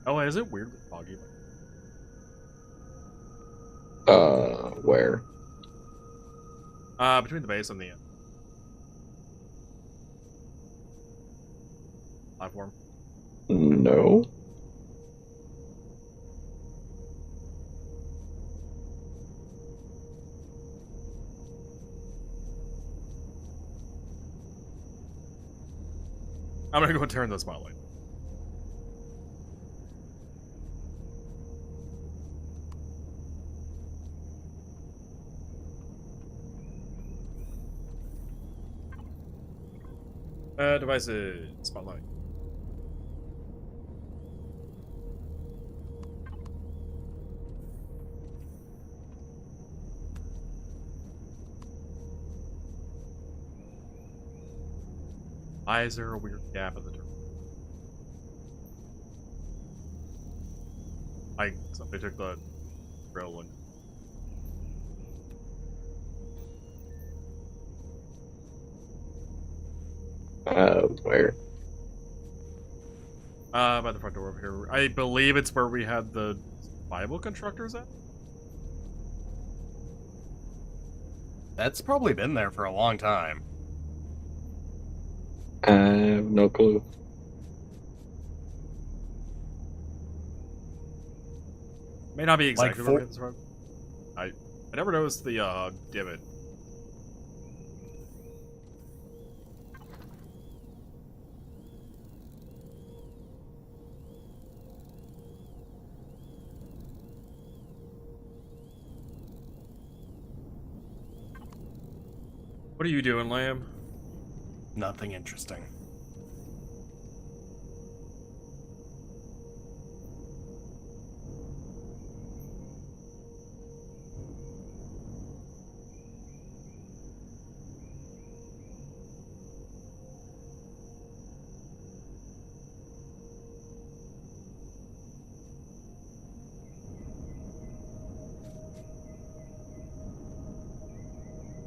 Oh, is it weirdly foggy? Where? Between the base and the platform. No. I'm gonna go turn the spotlight. Devices. Spotlight. Why is there a weird gap in the turn? Somebody took the drill and Where? by the front door over here. I believe it's where we had the Bible constructors at. That's probably been there for a long time. I have no clue. May not be exactly Like where we had this from. I never noticed the divot. What are you doing, Lamb? Nothing interesting.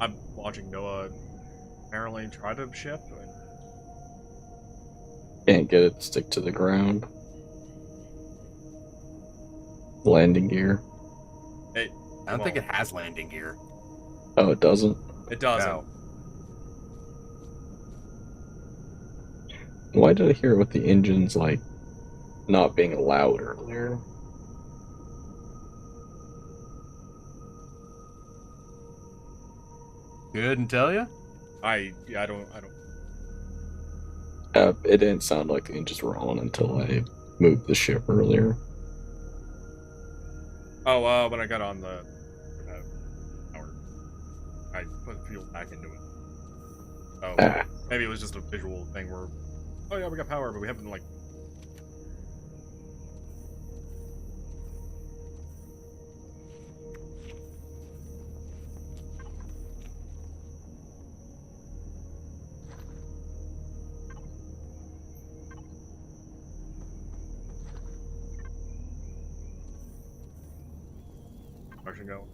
I'm watching Noah apparently try to ship. Can't get it to stick to the ground. Landing gear. Hey, I don't think it has landing gear. Oh, it doesn't? It doesn't. No. Why did I hear it with the engines, like, not being allowed earlier? Couldn't tell you. I don't. It didn't sound like the engines were on until I moved the ship earlier. Oh, when I got on the power, I put fuel back into it. Oh, Ah, maybe it was just a visual thing where, oh yeah, we got power, but we haven't like. Production going.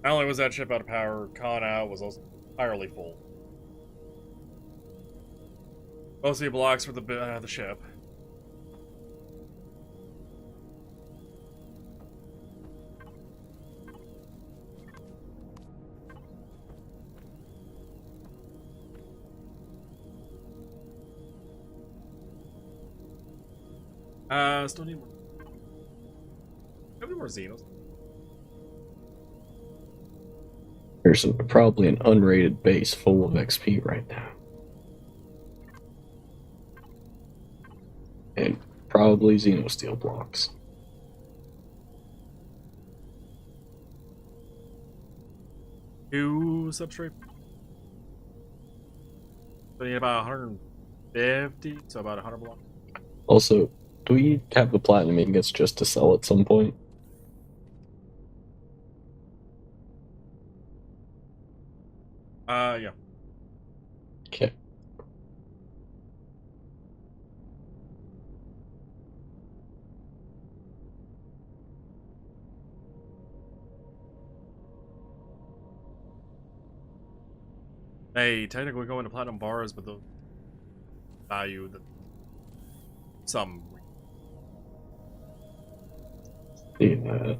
Not only was that ship out of power, con out was also entirely full. Most of the blocks for the ship. Still need more. How many more Xenos? there's probably an unrated base full of XP right now. And probably Xenosteel blocks. Two substrate. So you need about 150, so about 100 blocks. Also, do we have the platinum ingots just to sell at some point? Yeah. Okay. Hey, technically going to platinum bars, but the value that some. Seeing that.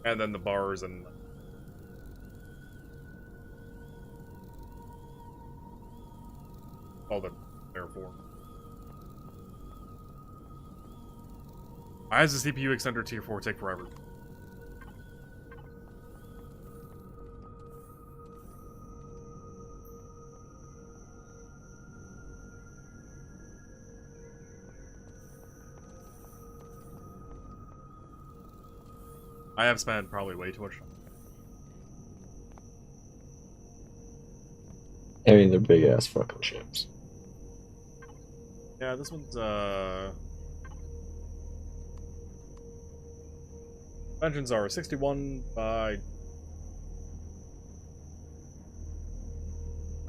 And then the bars and all the therefore. Why does the CPU extender tier 4 take forever? I have spent probably way too much time. I mean, they're big ass fucking ships. Yeah, this one's dimensions are 61 by...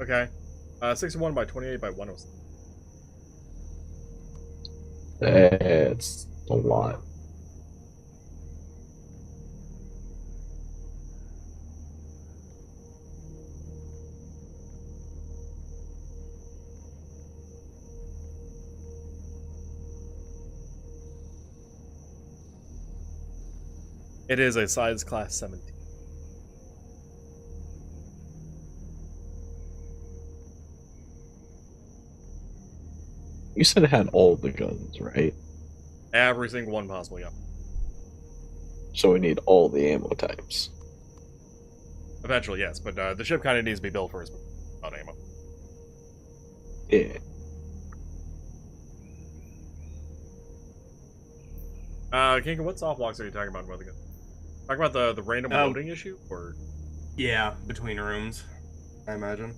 Okay. 61 by 28 by 106. That's a lot. It is a size class 17. You said it had all the guns, right? Every single one possible, yeah. So we need all the ammo types. Eventually, yes, but the ship kind of needs to be built first without ammo. Yeah. Kinka, what soft blocks are you talking about? Talking about the random loading issue, or? Yeah, between rooms, I imagine.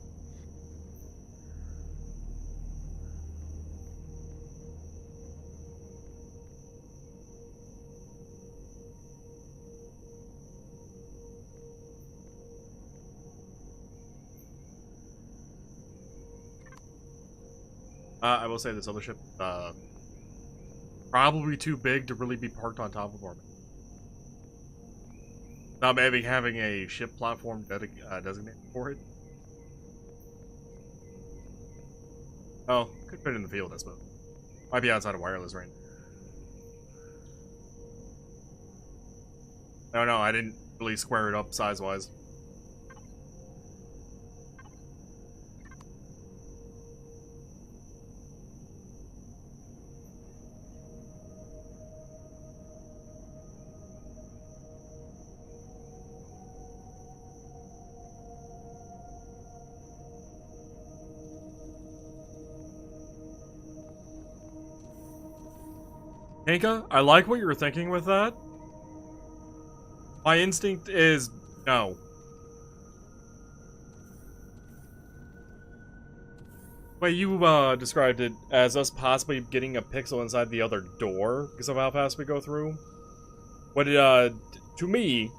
I will say this other ship, probably too big to really be parked on top of orbit. Not maybe having a ship platform designated for it. Oh, could fit in the field, I suppose. Might be outside of wireless range. No, I didn't really square it up size-wise. Kinka, I like what you were thinking with that. My instinct is no. But you described it as us possibly getting a pixel inside the other door because of how fast we go through. Would to me,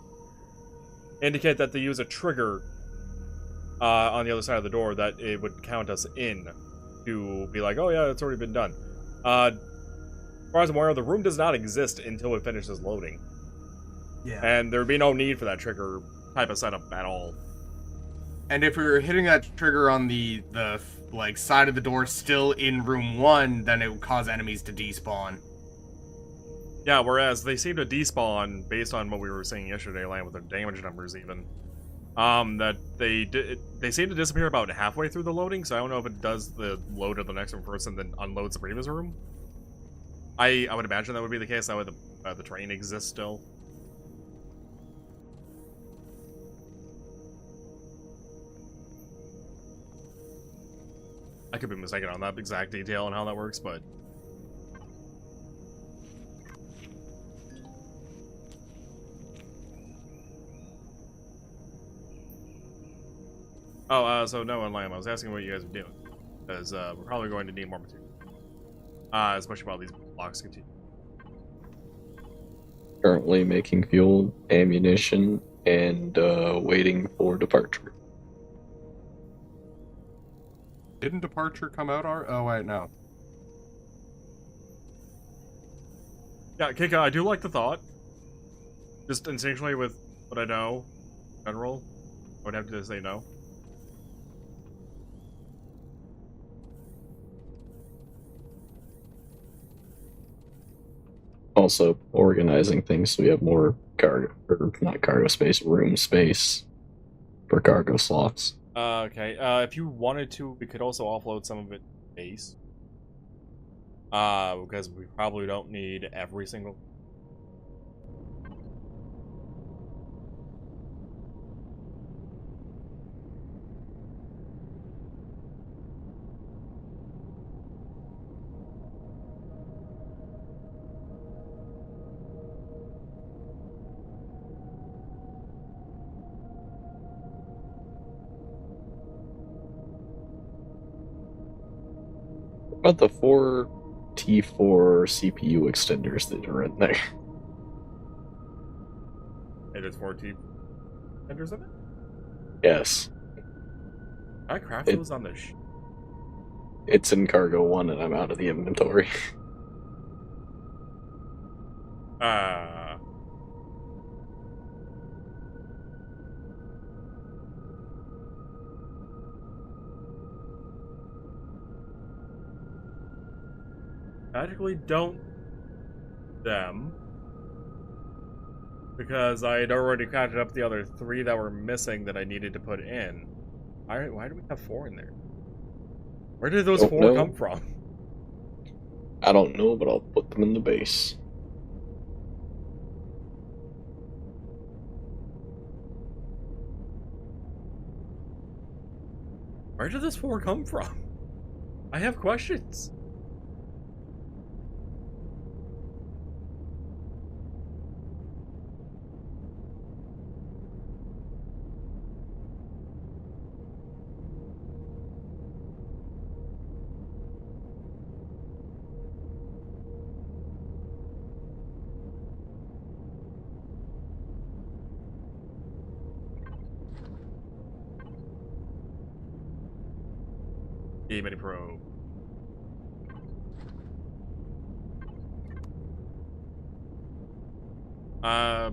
indicate that they use a trigger on the other side of the door that it would count us in to be like, oh yeah, it's already been done. As far as I'm aware, the room does not exist until it finishes loading. Yeah. And there would be no need for that trigger type of setup at all. And if we were hitting that trigger on the like side of the door still in room 1, then it would cause enemies to despawn. Yeah, whereas they seem to despawn based on what we were saying yesterday, Land, with their damage numbers even. That they seem to disappear about halfway through the loading, so I don't know if it does the load of the next one first and then unloads the previous room. I would imagine that would be the case. That way the train exists still. I could be mistaken on that exact detail and how that works, but so no, and Lamb, I was asking what you guys are doing, because we're probably going to need more material, especially while these blocks continue. Currently making fuel, ammunition, and waiting for departure. Didn't departure come out? Oh, wait, no. Yeah, Kika, I do like the thought. Just instinctually with what I know, in general, I would have to say no. Also, organizing things so we have more cargo, or not cargo space, room space for cargo slots. Okay, if you wanted to, we could also offload some of it to base. Because we probably don't need every single... What about the 4 T4 CPU extenders that are in there? It is 14 vendors of it? Yes. I craft those on the It's in cargo 1 and I'm out of the inventory. Magically don't them. Because I had already counted up the other 3 that were missing that I needed to put in. Why do we have 4 in there? Where did those 4 come from? I don't know, but I'll put them in the base. Where did this 4 come from? I have questions. Mini probe. Yeah.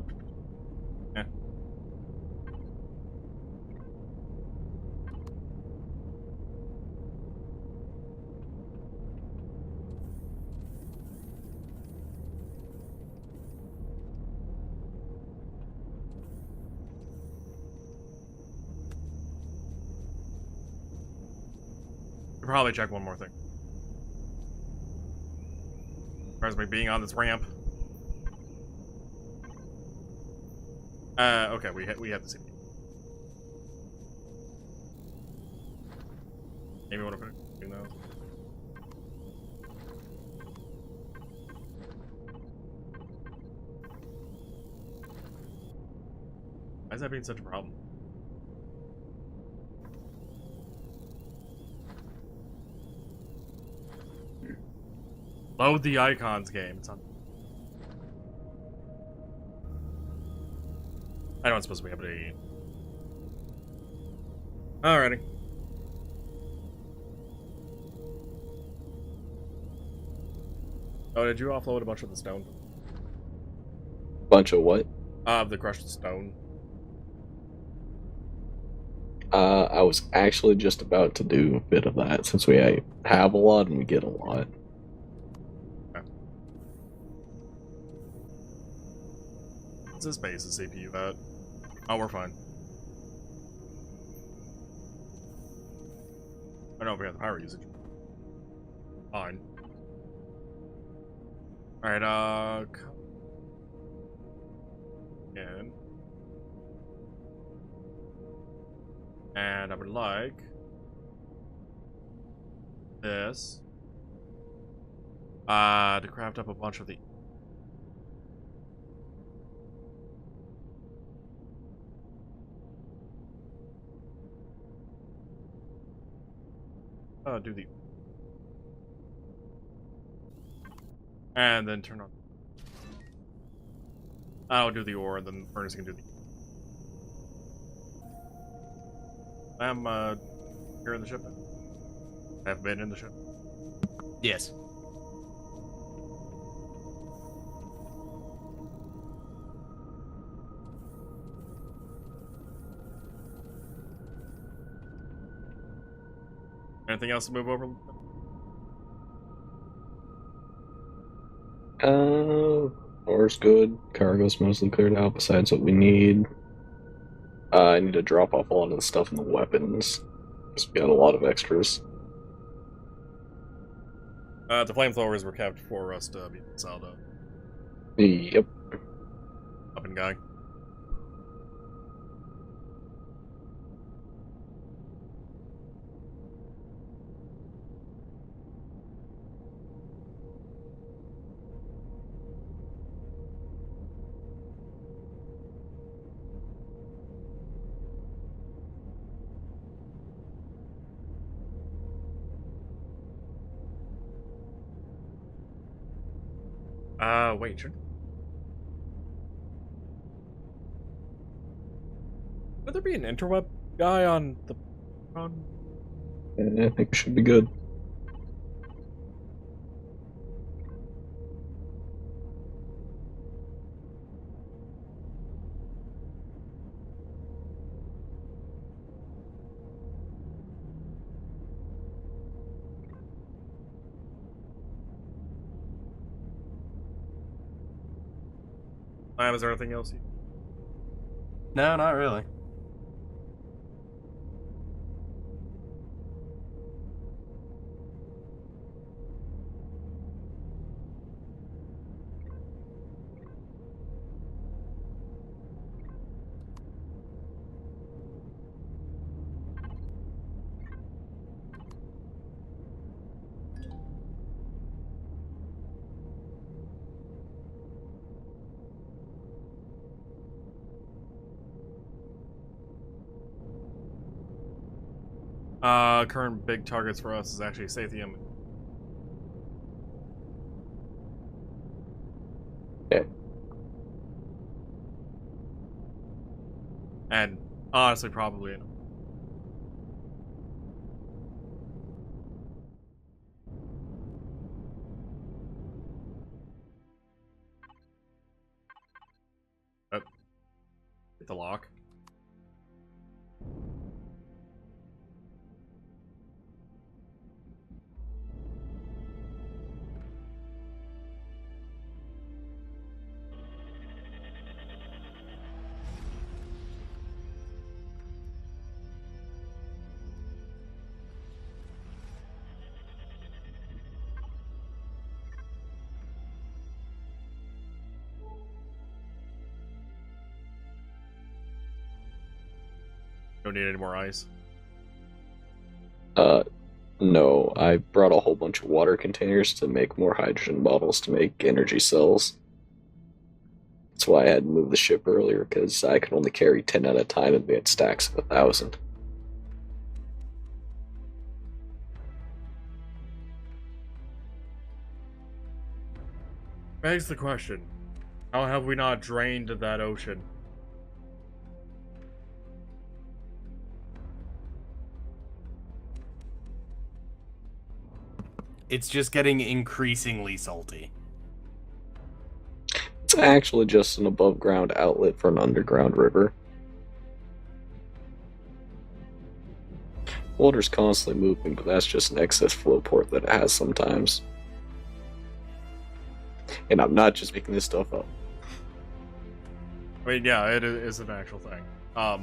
Should probably check one more thing. As far as me being on this ramp. Okay, we have to see. Maybe want to put it those. Why is that being such a problem? Load the icons game. It's on. I know it's supposed to be able to eat. Alrighty. Oh, did you offload a bunch of the stone? Bunch of what? The crushed stone. I was actually just about to do a bit of that since we have a lot and we get a lot. Okay. What's this base the CPU at? Oh, we're fine. I don't know if we have the power usage. Fine. Alright, again. And I would like this to craft up a bunch of the do the and then turn on. I'll do the ore, and then the furnace can do the. I'm here in the ship. Have been in the ship. Yes. Anything else to move over? Ore's good. Cargo's mostly cleared out besides what we need. I need to drop off a lot of the stuff in the weapons. Because we got a lot of extras. The flamethrowers were kept for us to be Saldo. Yep. Up and guy. Wait, should there be an interweb guy on the... I think we should be good. Is there anything else? No, not really. Current big targets for us is actually Sathium. Okay. And honestly, probably. Hit the lock. Don't need any more ice. No. I brought a whole bunch of water containers to make more hydrogen bottles to make energy cells. That's why I had to move the ship earlier, because I could only carry 10 at a time and we had stacks of 1,000. Begs the question, how have we not drained that ocean? It's just getting increasingly salty. It's actually just an above ground outlet for an underground river. Water's constantly moving, but that's just an excess flow port that it has sometimes. And I'm not just making this stuff up. I mean, yeah, it is an actual thing. But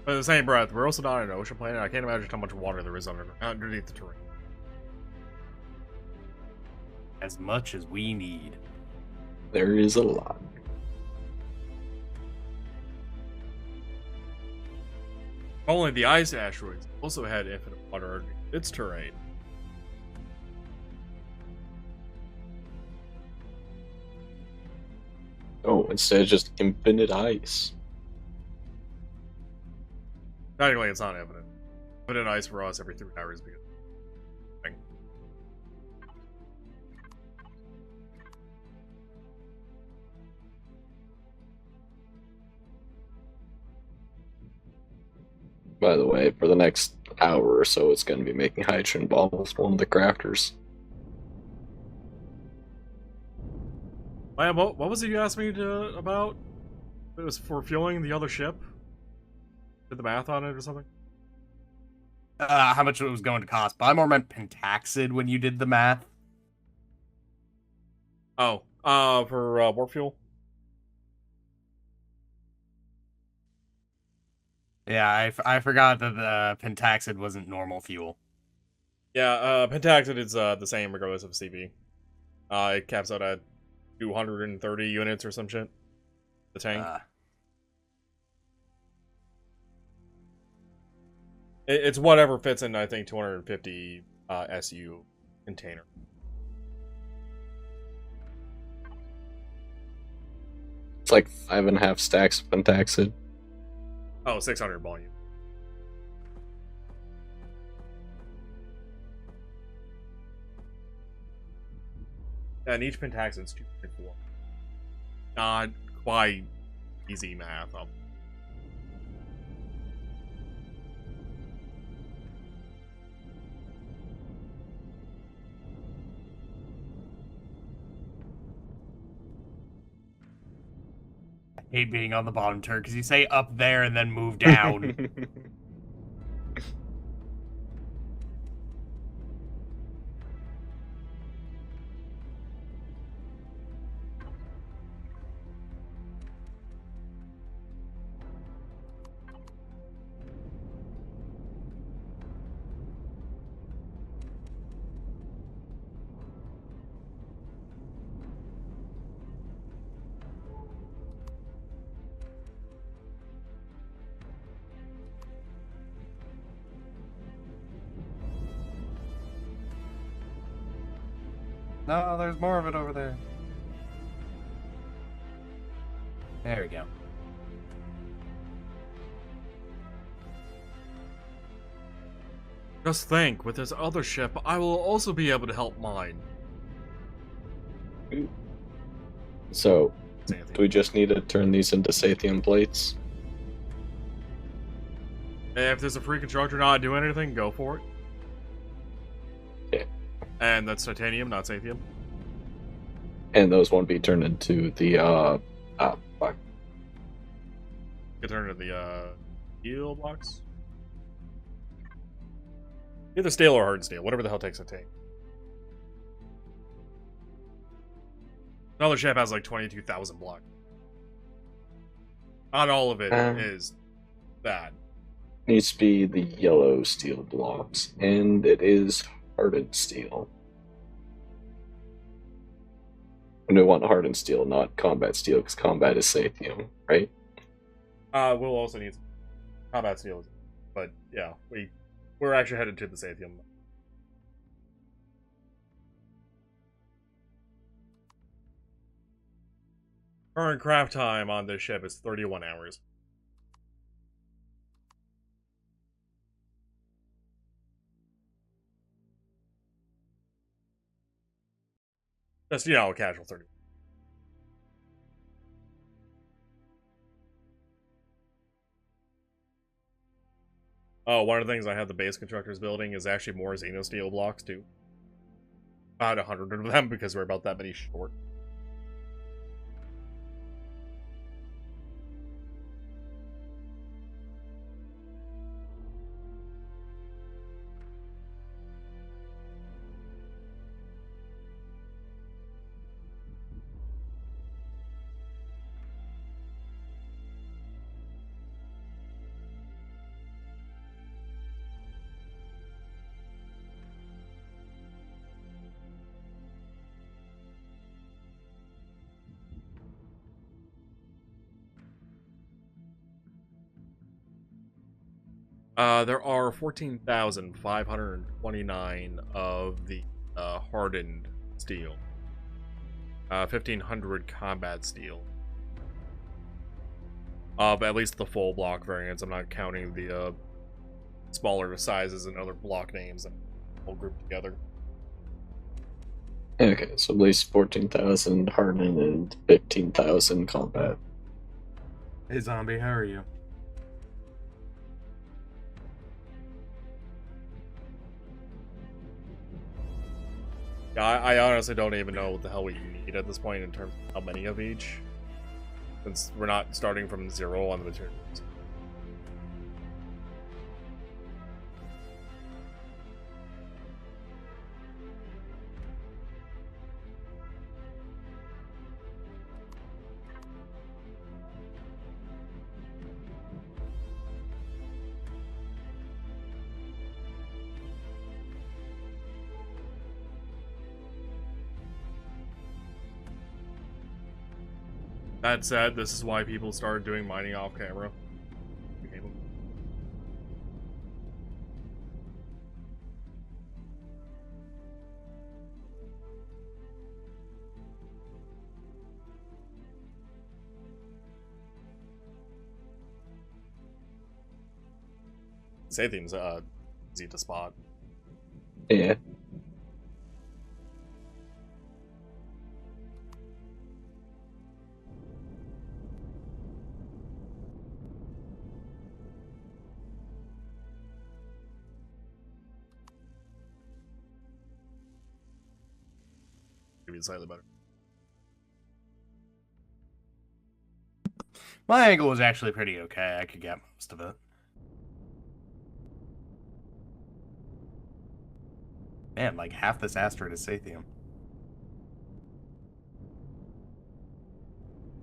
in the same breath, we're also not an ocean planet. I can't imagine how much water there is underneath the terrain. As much as we need. There is a lot. Only the ice asteroids also had infinite water underneath its terrain. Oh, instead of just infinite ice. Technically, it's not infinite. Infinite ice for us every 3 hours because. By the way, for the next hour or so, it's going to be making hydrogen bottles, one of the crafters. What was it you asked me about? It was for fueling the other ship? Did the math on it or something? How much it was going to cost. But I more meant pentaxid when you did the math. Oh, for warp fuel? Yeah, I forgot that the pentaxid wasn't normal fuel. Yeah, pentaxid is the same regardless of CV. It caps out at 230 units or some shit. The tank. It's whatever fits in, I think, 250 SU container. It's like 5.5 stacks of pentaxid. Oh, 600 volume. And each pentaxid's 2.4. Not quite easy math. I hate being on the bottom turn because you say up there and then move down. No, there's more of it over there. There we go. Just think, with this other ship, I will also be able to help mine. So, do we just need to turn these into Sathium plates? If there's a free constructor not doing anything, go for it. Yeah. And that's titanium, not Sathium. And those won't be turned into the, fuck. Get turned into the, steel blocks? Either steel or hard steel, whatever the hell takes a take. Another ship has like 22,000 blocks. Not all of it is bad. Needs to be the yellow steel blocks, and it is hardened steel. And we want hardened steel, not combat steel, because combat is Sathium, right? We'll also need combat steel, but yeah, we're actually headed to the Sathium. Current craft time on this ship is 31 hours. Just, you know, a casual 30. Oh, one of the things I have the base constructors building is actually more Xenosteel blocks, too. About 100 of them, because we're about that many short. There are 14,529 of the hardened steel. 1,500 combat steel. Of at least the full block variants. I'm not counting the smaller sizes and other block names that all grouped together. Okay, so at least 14,000 hardened and 15,000 combat. Hey, Zombie, how are you? Yeah, I honestly don't even know what the hell we need at this point in terms of how many of each. Since we're not starting from 0 on the materials. That said, this is why people started doing mining off camera. Sathium's easy to spot. Yeah. Maybe slightly better. My angle was actually pretty okay. I could get most of it. Man, like half this asteroid is Sathium.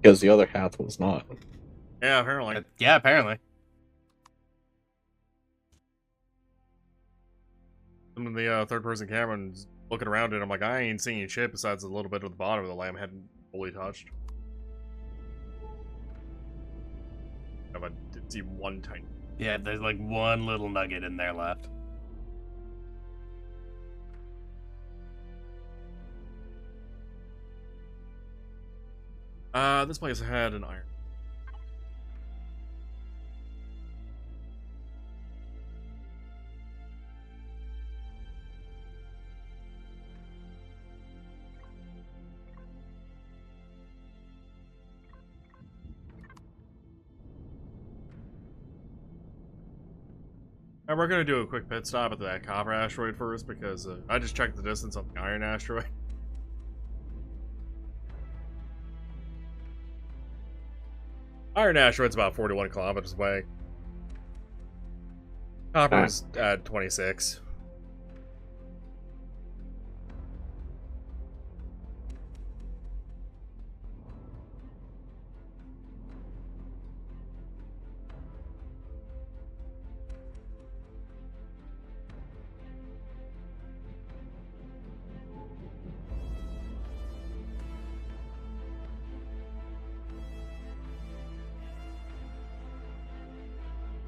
Because the other half was not. Yeah, apparently. Yeah, apparently. I'm in the third-person camera and looking around it. I'm like, I ain't seeing shit besides a little bit of the bottom of the lamp hadn't fully touched. I did see one tiny. Yeah, there's like one little nugget in there left. This place had an iron. And we're gonna do a quick pit stop at that copper asteroid first because I just checked the distance on the iron asteroid. Iron asteroid's about 41 kilometers away. Copper's at 26.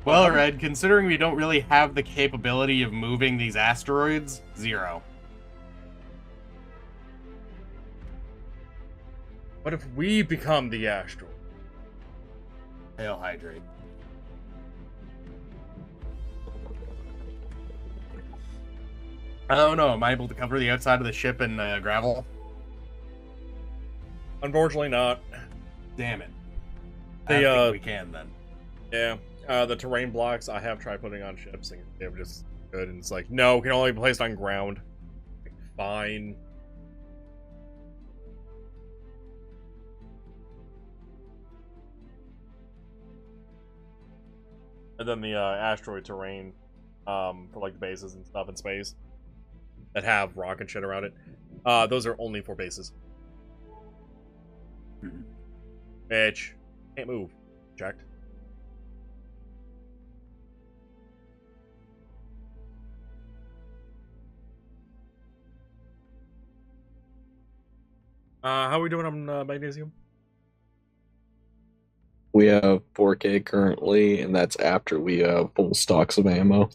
Well, Red, considering we don't really have the capability of moving these asteroids, 0. What if we become the asteroid? Hail hydrate. I don't know. Am I able to cover the outside of the ship in gravel? Unfortunately not. Damn it. The, I don't think we can then. Yeah. The terrain blocks I have tried putting on ships and they were just good, and it's like, no, can only be placed on ground. Like, fine. And then the asteroid terrain for like the bases and stuff in space that have rock and shit around it. Those are only for bases. Bitch. Can't move. Checked. How are we doing on magnesium? We have 4K currently, and that's after we have full stocks of ammo.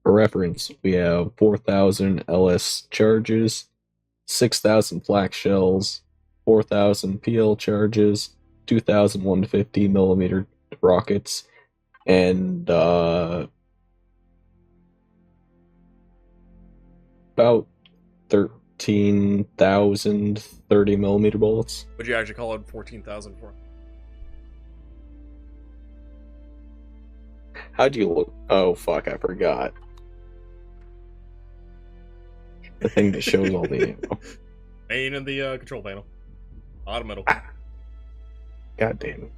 For reference, we have 4,000 LS charges, 6,000 flak shells, 4,000 PL charges, 2,150 millimeter rockets, and about 13,000 30 millimeter bullets. Would you actually call it 14,000 for? How'd you look? Oh, fuck, I forgot. The thing that shows all the ammo. Main in the control panel. Bottom middle. God damn it.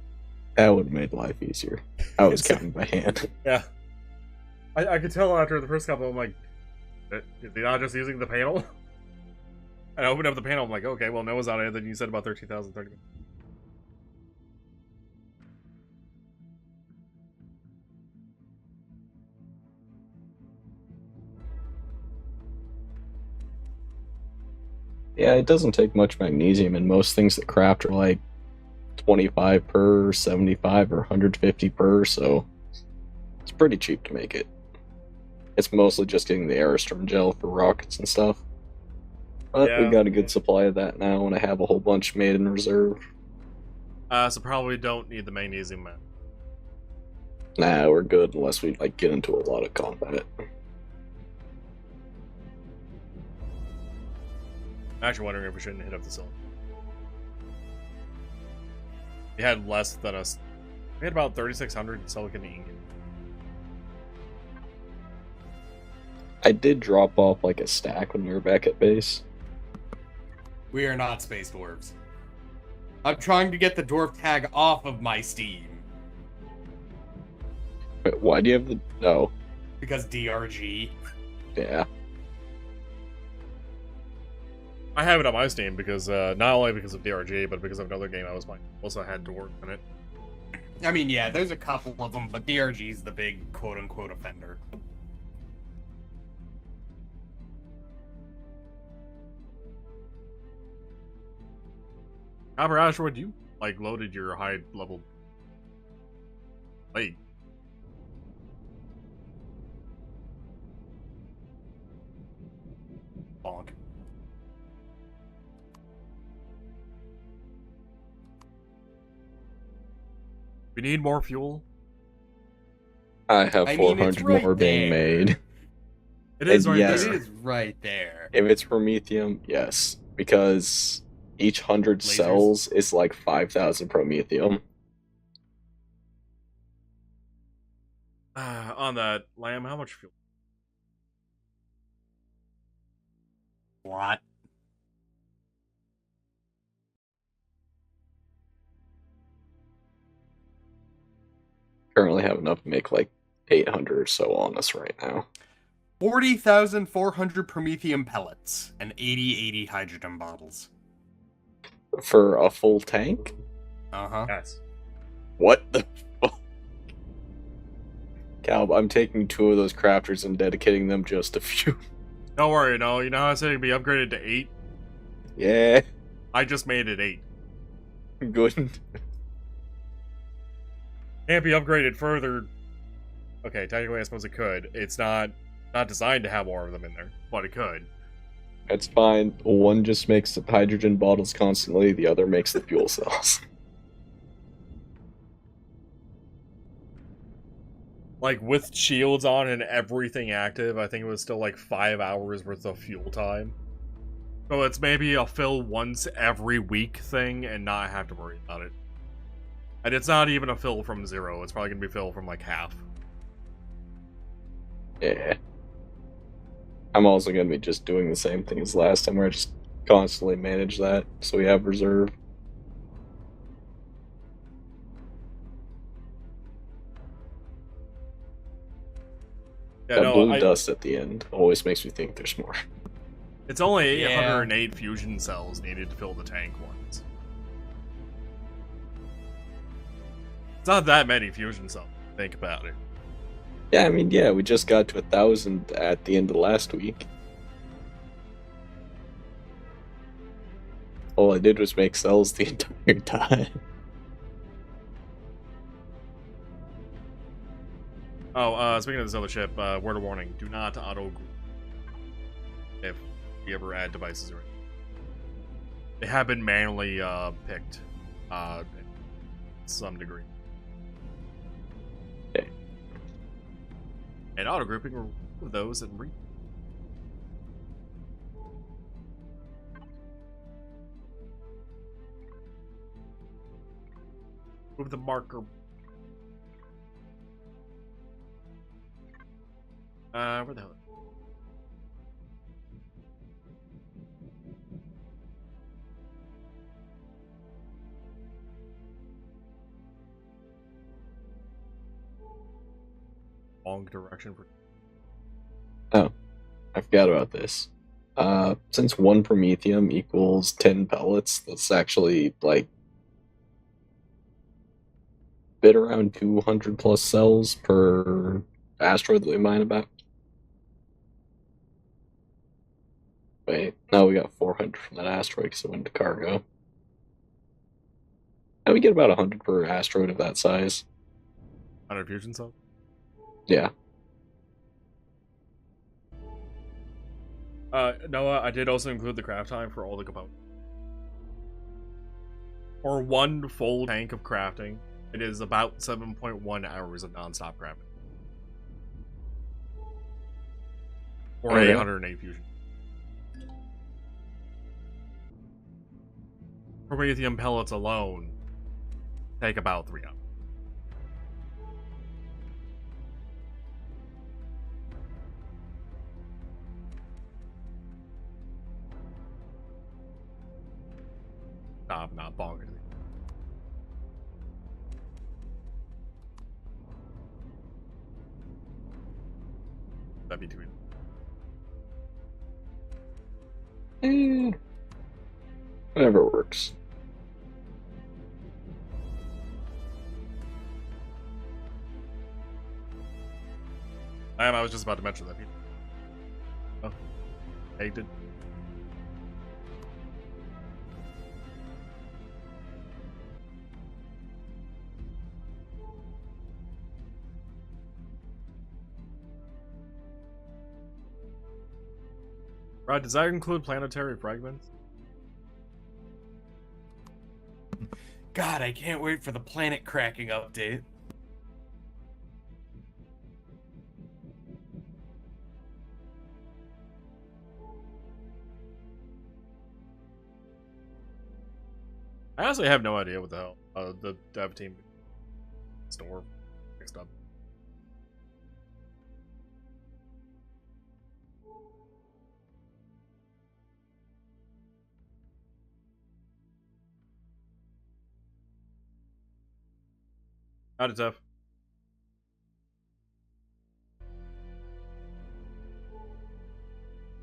That would have made life easier. I was counting by hand. Yeah. I could tell after the first couple, I'm like, is he not just using the panel? And I opened up the panel, I'm like, okay, well, Noah's on it, then you said about 13,000, 30. Yeah, it doesn't take much magnesium, and most things that craft are like 25 per, 75 or 150 per, so it's pretty cheap to make it. It's mostly just getting the aerostrom gel for rockets and stuff. But Yeah. we've got a good supply of that now, and I have a whole bunch made in reserve. So probably don't need the magnesium, man. Nah, we're good unless we like get into a lot of combat. I'm actually wondering if we shouldn't hit up the cylinder. We had less than us. We had about 3,600 silicon ingot. I did drop off like a stack when we were back at base. We are not space dwarves. I'm trying to get the dwarf tag off of my Steam. Wait, why do you have the... No. Because DRG. Yeah. I have it on my Steam because, not only because of DRG, but because of another game I was playing. Also had Dwarf in it. I mean, yeah, there's a couple of them, but DRG's the big quote-unquote offender. Copper Asteroid, you, like, loaded your high-level late. Bonk. We need more fuel. I have I mean, 400 it's right more being there. made. It is And right yes. there. It is right there. If it's promethium, yes. Because each 100 Lasers. cells is like 5,000 promethium. On that, Lamb, how much fuel? What? Currently have enough to make like 800 or so on us right now. 40,400 promethium pellets and 80 hydrogen bottles. For a full tank? Uh-huh. Yes. What the fuck? Calb, I'm taking 2 of those crafters and dedicating them just to fuel. Don't worry, no. You know how I said it could be upgraded to 8? Yeah, I just made it 8. good. Can't be upgraded further. Okay, technically I suppose it could. It's not designed to have more of them in there, but it could. That's fine. One just makes the hydrogen bottles constantly, the other makes the fuel cells. Like, with shields on and everything active, I think it was still like 5 hours worth of fuel time. So it's maybe a fill once every week thing and not have to worry about it. And it's not even a fill from 0, it's probably going to be fill from like half. Yeah. I'm also going to be just doing the same thing as last time, where I just constantly manage that, so we have reserve. Yeah, That no, blue dust at the end always makes me think there's more. it's only Yeah. 808 fusion cells needed to fill the tank once. It's not that many fusion cells, think about it. Yeah, I mean, yeah, we just got to 1,000 at the end of last week. All I did was make cells the entire time. Oh, speaking of this other ship, word of warning, do not auto-group if you ever add devices or anything. They have been manually picked to some degree. Okay. And auto-grouping will remove those and move the marker. Where the hell? wrong direction for. Oh, I forgot about this. Since 1 promethium equals 10 pellets, that's actually like bit around 200 plus cells per asteroid that we mine about. Wait, no, we got 400 from that asteroid because it went to cargo. And we get about 100 per asteroid of that size. 100 fusion cells? Yeah. Noah, I did also include the craft time for all the components. For 1 full tank of crafting, it is about 7.1 hours of non-stop crafting. Or Okay. 808 fusion. Promethium pellets alone take about 3 hours. Stop, not bonkers. That'd be too easy. Whatever works. I was just about to mention that. Oh, they did. Right, does that include planetary fragments? God, I can't wait for the planet cracking update. I honestly have no idea what the hell the dev team store mixed up. Not a tough.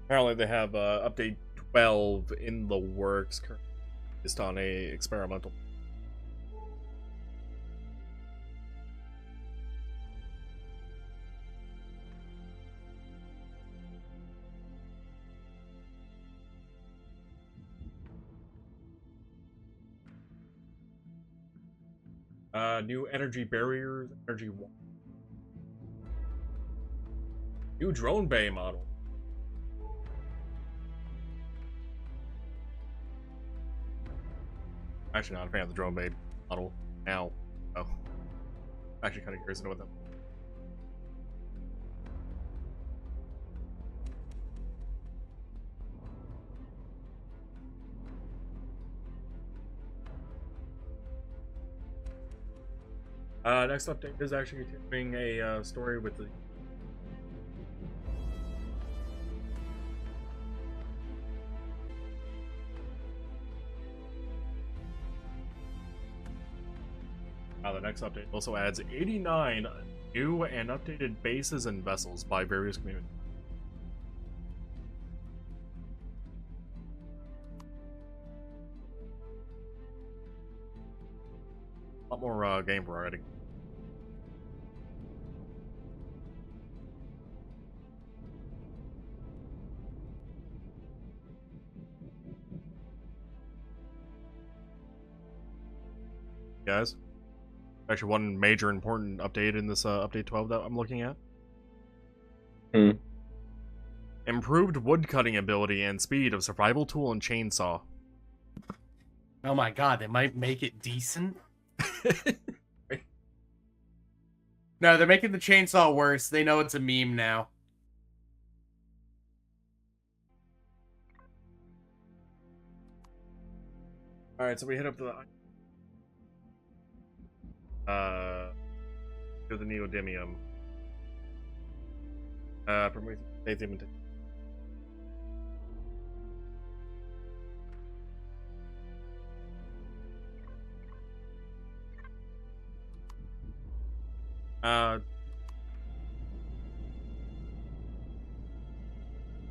Apparently they have update 12 in the works currently, based on a experimental. New energy barriers, energy wall. New drone bay model. Actually, not a fan of the drone bay model now. Oh, actually, kind of curious to know what that. Next update is actually continuing a story with the. The next update also adds 89 new and updated bases and vessels by various communities. A lot more game variety. Guys, actually, one major important update in this update 12 that I'm looking at. Improved woodcutting ability and speed of survival tool and chainsaw. Oh my god, they might make it decent. No, they're making the chainsaw worse. They know it's a meme now. Alright, so we hit up to the neodymium. Promethium.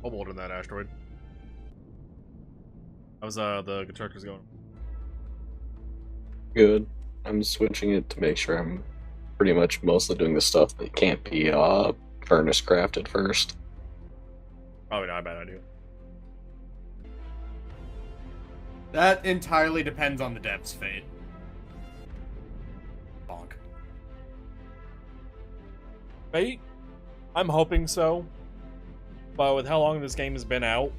Cobalt in that asteroid. How's the constructors going? Good. I'm switching it to make sure I'm pretty much mostly doing the stuff that can't be furnace crafted first. Probably not a bad idea. That entirely depends on the dev's fate. Bonk. Fate? I'm hoping so. But with how long this game has been out,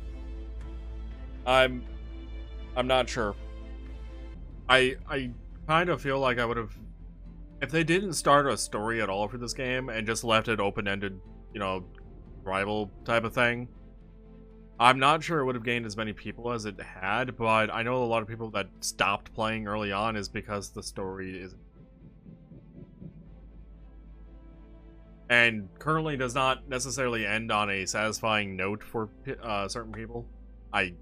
I'm not sure. I kind of feel like I would have, if they didn't start a story at all for this game and just left it open-ended, you know, rival type of thing, I'm not sure it would have gained as many people as it had, but I know a lot of people that stopped playing early on is because the story isn't. And currently does not necessarily end on a satisfying note for certain people. I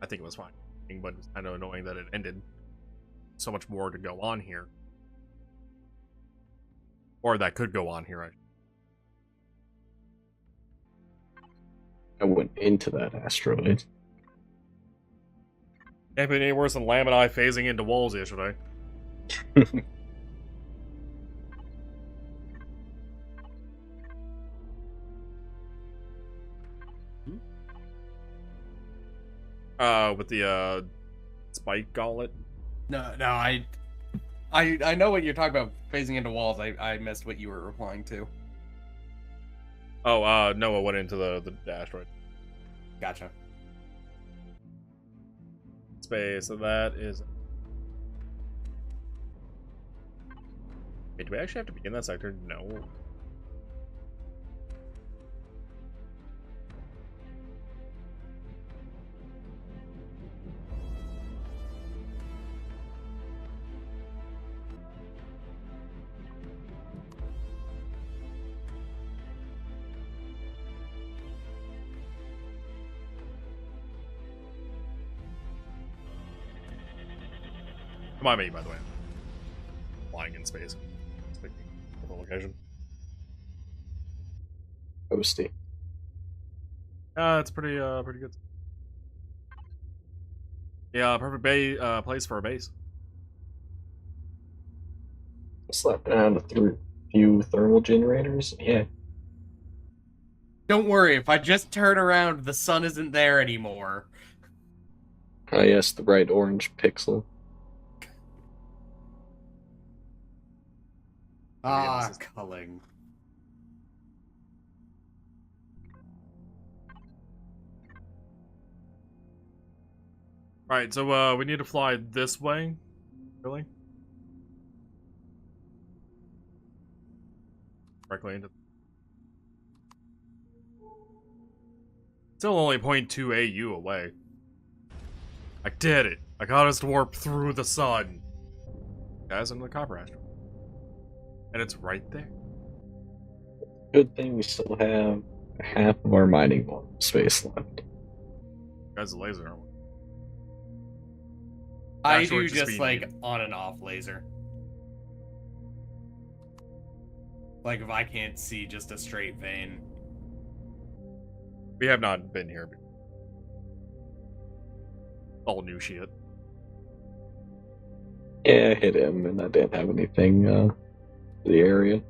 think it was fine, but it's kind of annoying that it ended. So much more to go on here. Or that could go on here. I went into that asteroid. Can't be any worse than Lamb and I phasing into walls yesterday. With the spike gauntlet. No, I know what you're talking about. Phasing into walls. I missed what you were replying to. Oh, Noah went into the asteroid. Gotcha. Space, so that is. Wait, do we actually have to be in that sector? No. Remind me, by the way. Flying in space. Speaking of the location. Toasty. It's pretty good. Yeah, perfect place for a base. Slap down a few thermal generators. Yeah. Don't worry, if I just turn around, the sun isn't there anymore. Ah, yes, the bright orange pixel. Ah, culling. Alright, so we need to fly this way. Really? Directly into. Still only 0.2 AU away. I did it! I got us to warp through the sun! Guys, I'm the copper asteroid. And it's right there. Good thing we still have half of our mining space left. Guys, the laser aren't. I Asteroid do just like speed. on and off laser. Like if I can't see just a straight vein. We have not been here before. All new shit. Yeah, I hit him, and I didn't have anything for the area.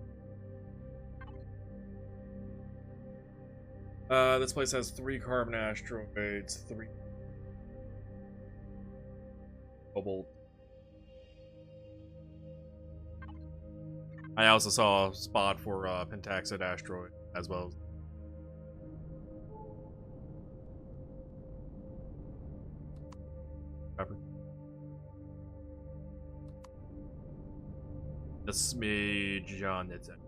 This place has 3 carbon asteroids, 3 cobalt. I also saw a spot for pentaxid asteroid as well. Copper. The smidge on its end.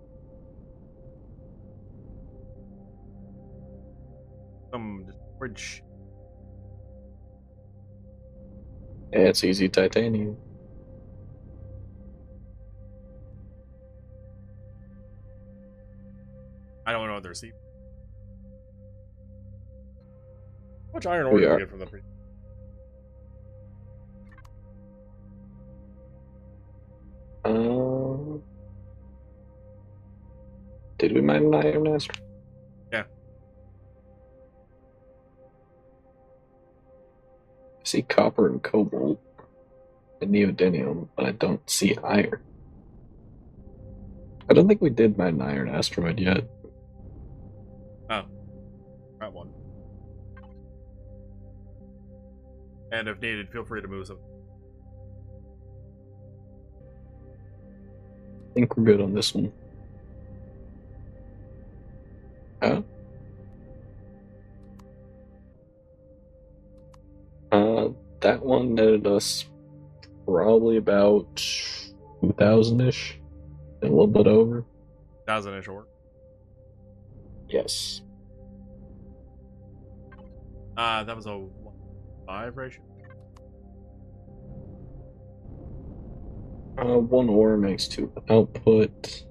Some bridge. Yeah, it's easy titanium. I don't know what they're seeing. How much iron ore do we get from the pre? Did we mine an iron asteroid? Yeah. see copper and cobalt and neodymium, but I don't see iron. I don't think we did mine an iron asteroid yet. Oh. That one. And if needed, feel free to move some. I think we're good on this one. Huh? That one netted us probably about 2,000-ish. A little bit over. 1,000-ish work. Yes. That was a 5 ratio. One ore makes 2 output.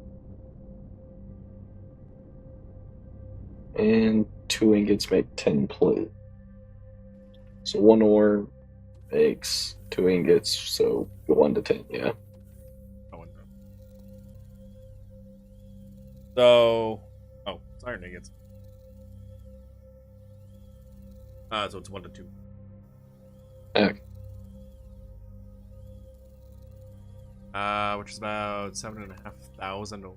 And 2 ingots make 10 plate. So 1 ore makes 2 ingots, so 1 to 10, yeah. So, it's iron ingots. So it's 1 to 2. Okay. Which is about 7,500.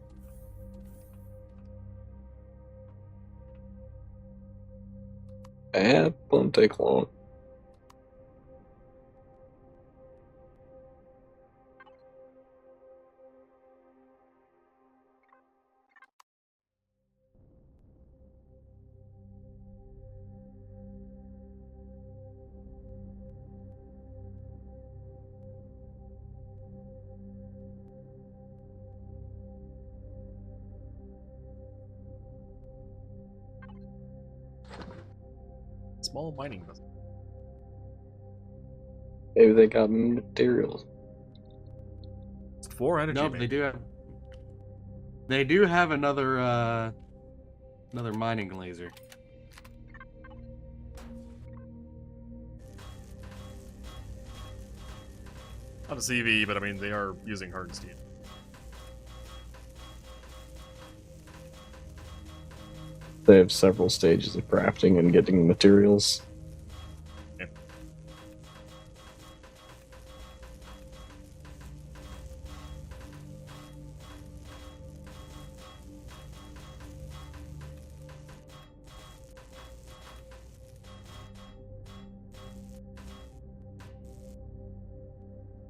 That won't take long. Small mining vessel. Maybe they got materials. It's 4 energy. No, but they do have another mining laser. Not a CV, but I mean they are using hard steel. They have several stages of crafting and getting materials. Yeah.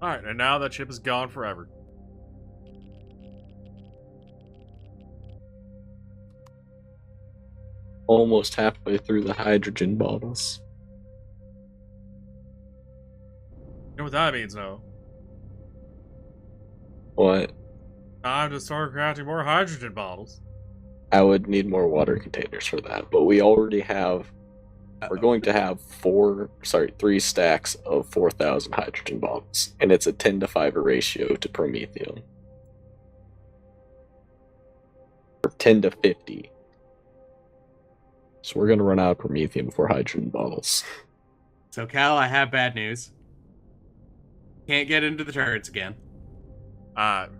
Alright, and now that ship is gone forever. Almost halfway through the hydrogen bottles. You know what that means, no? What? Time to start crafting more hydrogen bottles. I would need more water containers for that, but we already have. We're going to have 3 stacks of 4,000 hydrogen bottles, and it's a 10-to-5 ratio to Promethium. Or 10 to 50. So we're going to run out of Promethium before hydrogen bottles. So, Cal, I have bad news. Can't get into the turrets again. Alrighty.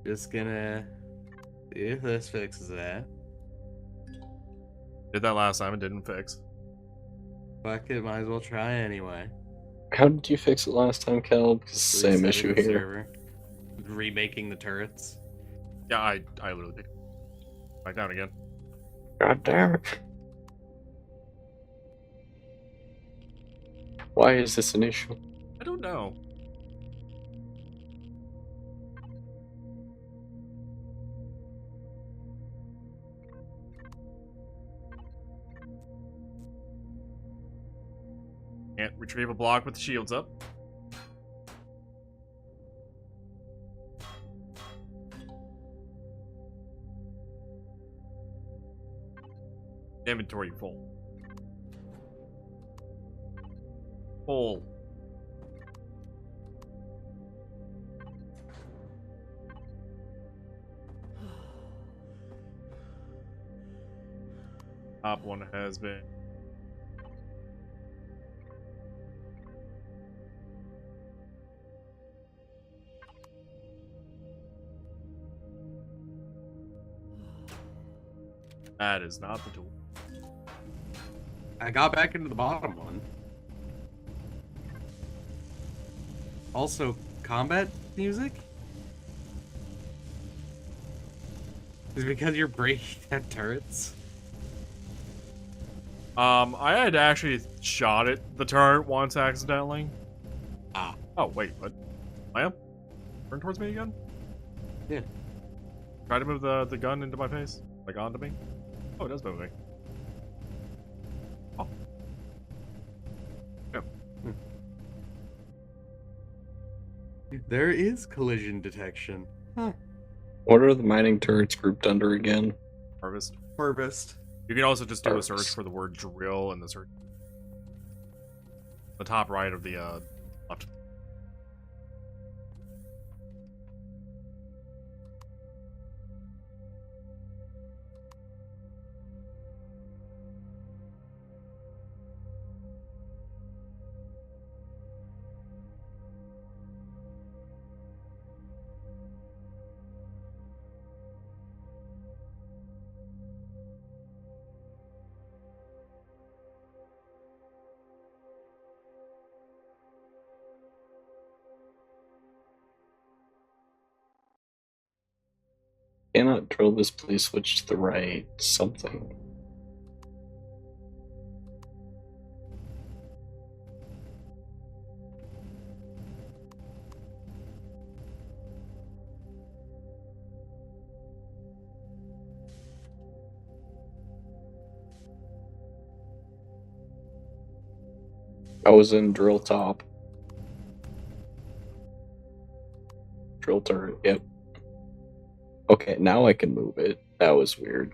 Just gonna see if this fixes that. Did that last time, it didn't fix. Fuck it, might as well try anyway. How did you fix it last time, Cal? Because same Resetting issue the here. server. Remaking the turrets. Yeah, I literally did. Back down again. God damn it. Why is this an issue? I don't know. Can't retrieve a block with the shields up. Inventory full. Full. Top one has been. That is not the tool. I got back into the bottom one. Also, combat music? Is it because you're breaking at turrets? I had actually shot at the turret once accidentally. Ah. Oh, wait, what? Lamp? Turn towards me again? Yeah. Try to move the gun into my face? Like, onto me? Oh, it does move me. Oh. Yeah. There is collision detection. Huh. What are the mining turrets grouped under again? Harvest. Harvest. You can also just do a Harvest. search for the word drill in the search. The top right of the, left. Cannot drill this, please switch to the right something. I was in drill top. Drill turret, yep. Okay, now I can move it. That was weird.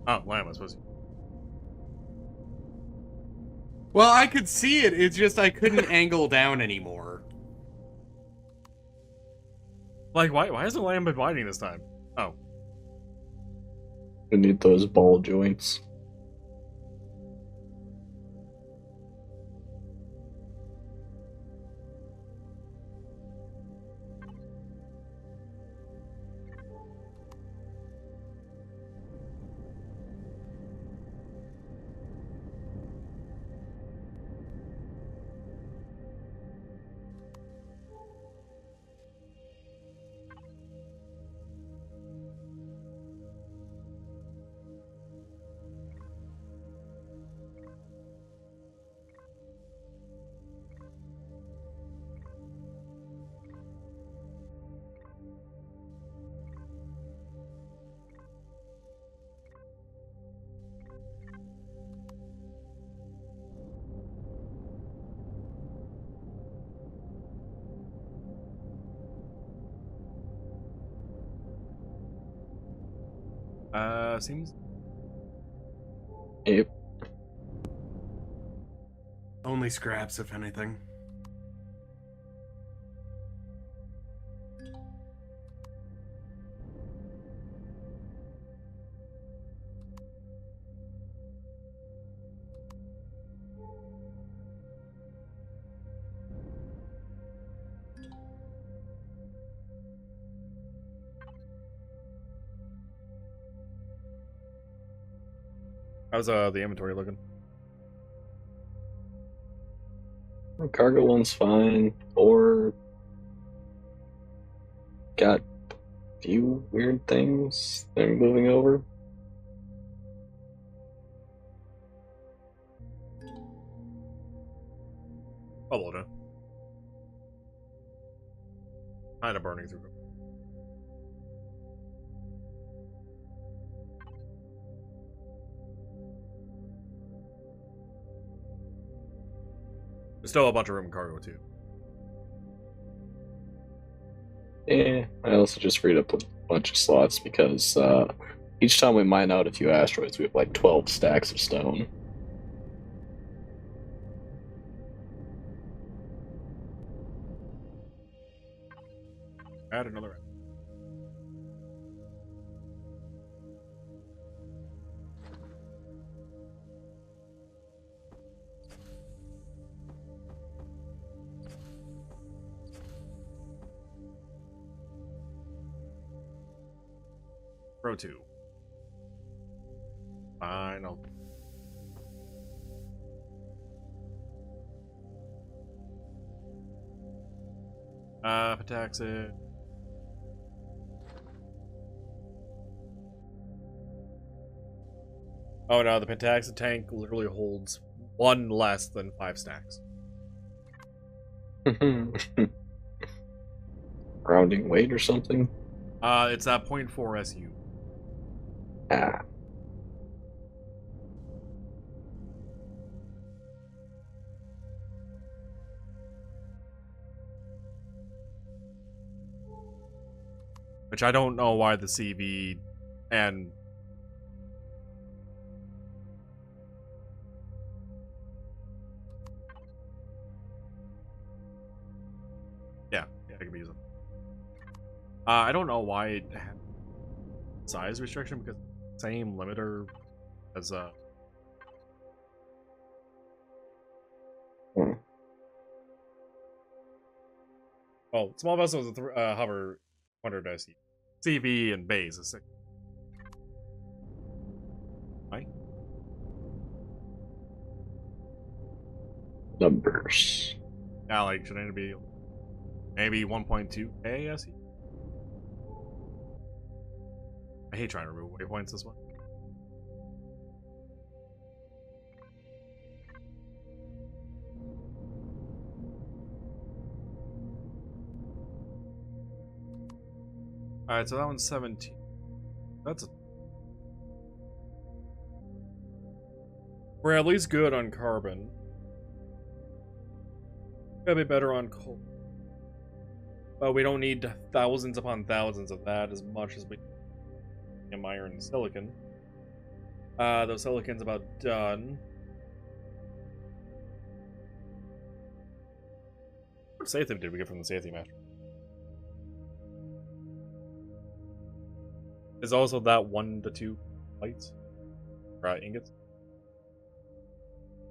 Oh, lamp, I suppose. Well, I could see it, it's just I couldn't angle down anymore. Like, why hasn't lamp been biting this time? Oh. We need those ball joints. Seems... Yep. Only scraps, if anything. How's, the inventory looking? The cargo one's fine. Or got a few weird things they're moving over. I'll load it. Kind of burning through. There's still a bunch of room in cargo, too. Yeah, I also just freed up a bunch of slots because each time we mine out a few asteroids, we have like 12 stacks of stone. Add another. Row 2. Fine, I'll... Pentaxid. Oh no, the Pentaxid tank literally holds one less than 5 stacks. Rounding weight or something? It's at 0.4 SU. Ah. Which I don't know why the CB and... Yeah, I can be using. I don't know why it had size restriction, because same limiter as Hmm. well, small vessels with hover 100 SE. CB and base is 6. Right? Numbers. Yeah, like, shouldn't it be maybe 1.2k SE? I hate trying to remove waypoints this one. Alright, so that one's 17. That's a... We're at least good on carbon. Gotta be better on coal. But we don't need thousands upon thousands of that as much as we need iron and silicon. Those silicon's about done. What sathium did we get from the sathium master? Is also that 1 to 2 plates? Or ingots?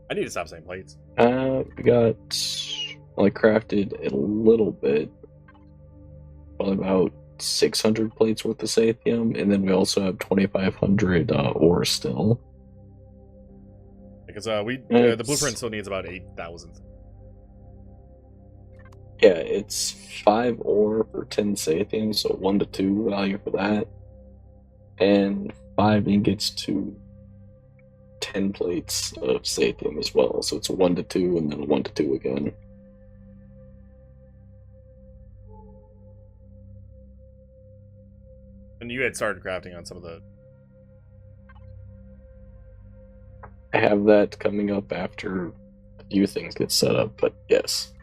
I need to stop saying plates. We got, well, I crafted a little bit, probably about 600 plates worth of sathium, and then we also have 2,500 ore still. Because the blueprint still needs about 8,000. Yeah, it's 5 ore for 10 sathium, so 1 to 2 value for that, and 5 ingots to 10 plates of sathium as well, so it's a 1 to 2 and then a 1 to 2 again. And you had started crafting on some of the... I have that coming up after a few things get set up, but yes.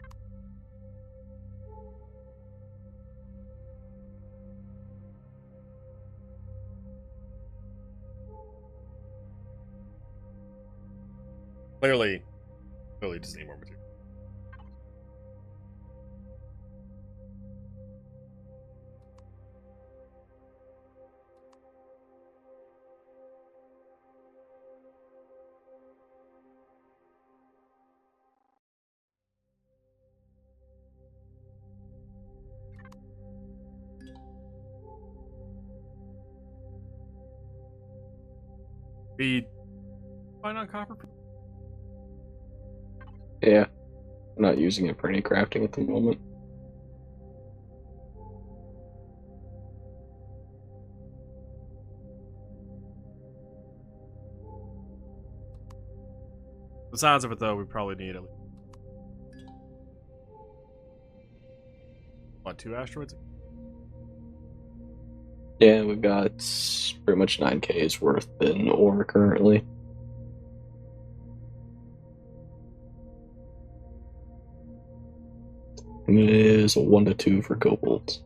Clearly just need more material. Be fine on copper. Yeah, I'm not using it for any crafting at the moment. The sounds of it, though, we probably need at least... What, 2 asteroids? Yeah, we've got pretty much 9K's worth in ore currently. And it is a 1 to 2 for cobalt.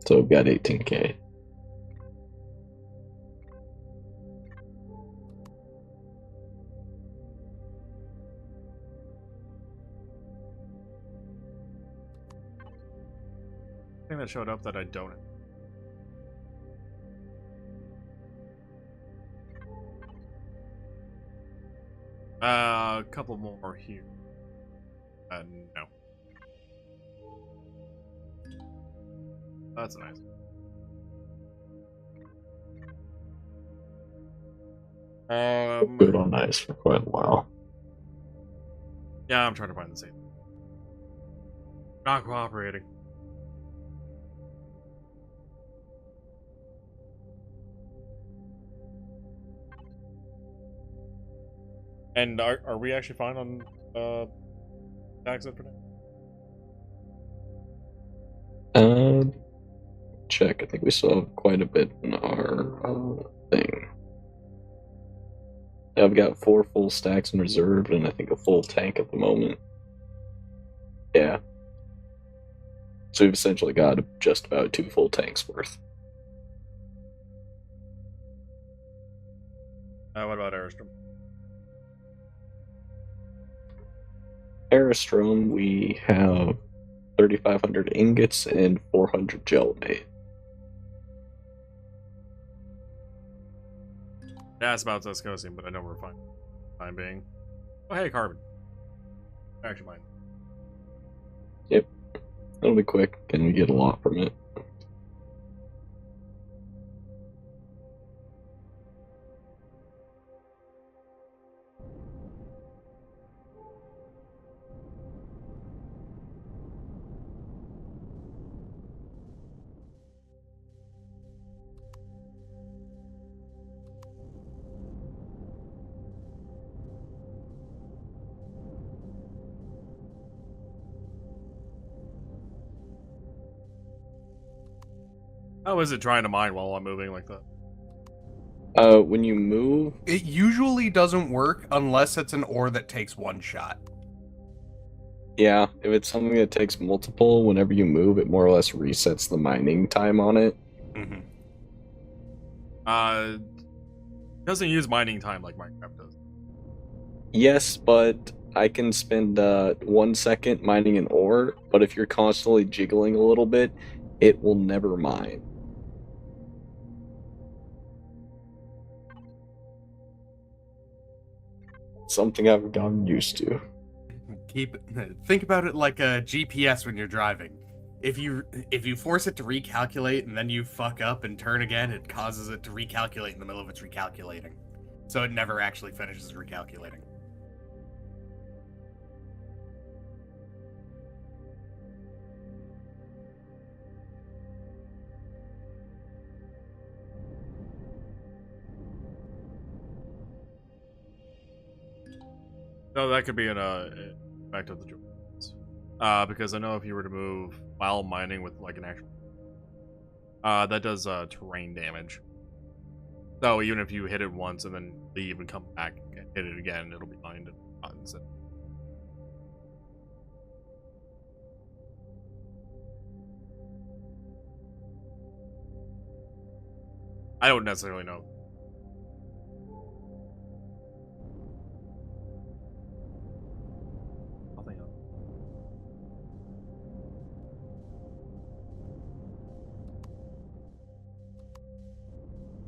So we've got 18K. Thing that showed up that I don't. A couple more here. No. That's nice. Good on ice for quite a while. Yeah, I'm trying to find the same. Not cooperating. And are we actually fine on access for now? Check. I think we still have quite a bit in our thing. I've got 4 full stacks in reserve and I think a full tank at the moment. Yeah. So we've essentially got just about 2 full tanks worth. What about Airstrom? Aerostrom, we have 3,500 ingots and 400 gel made. Yeah, it's about Tuscosium, but I know we're fine. Time being. Oh, hey, carbon. Actually, mine. Yep. It'll be quick, and we get a lot from it. How is it trying to mine while I'm moving like that? When you move, It usually doesn't work unless it's an ore that takes 1 shot. yeah, if it's something that takes multiple, whenever you move, it more or less resets the mining time on it. Mm-hmm. It doesn't use mining time like Minecraft does. Yes, but I can spend 1 second mining an ore, but if you're constantly jiggling a little bit, it will never mine. Something I've gotten used to. Think about it like a GPS when you're driving. If you force it to recalculate and then you fuck up and turn again, it causes it to recalculate in the middle of its recalculating. So it never actually finishes recalculating. No, that could be an effect of the joints. Because I know if you were to move while mining with like an actual, that does terrain damage. So even if you hit it once and then leave and come back and hit it again, it'll be mined and instead. I don't necessarily know. Nothing else.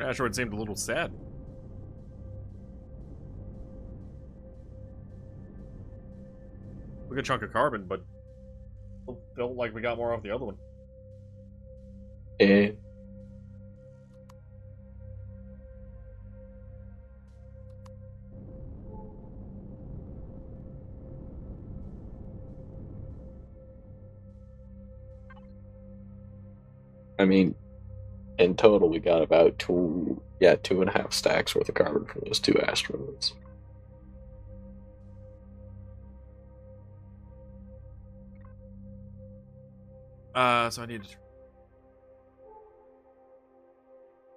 Asteroid seemed a little sad. A good chunk of carbon, but felt like we got more off the other one. Eh. I mean, in total, we got about 2.5 stacks worth of carbon from those 2 asteroids. So I need to.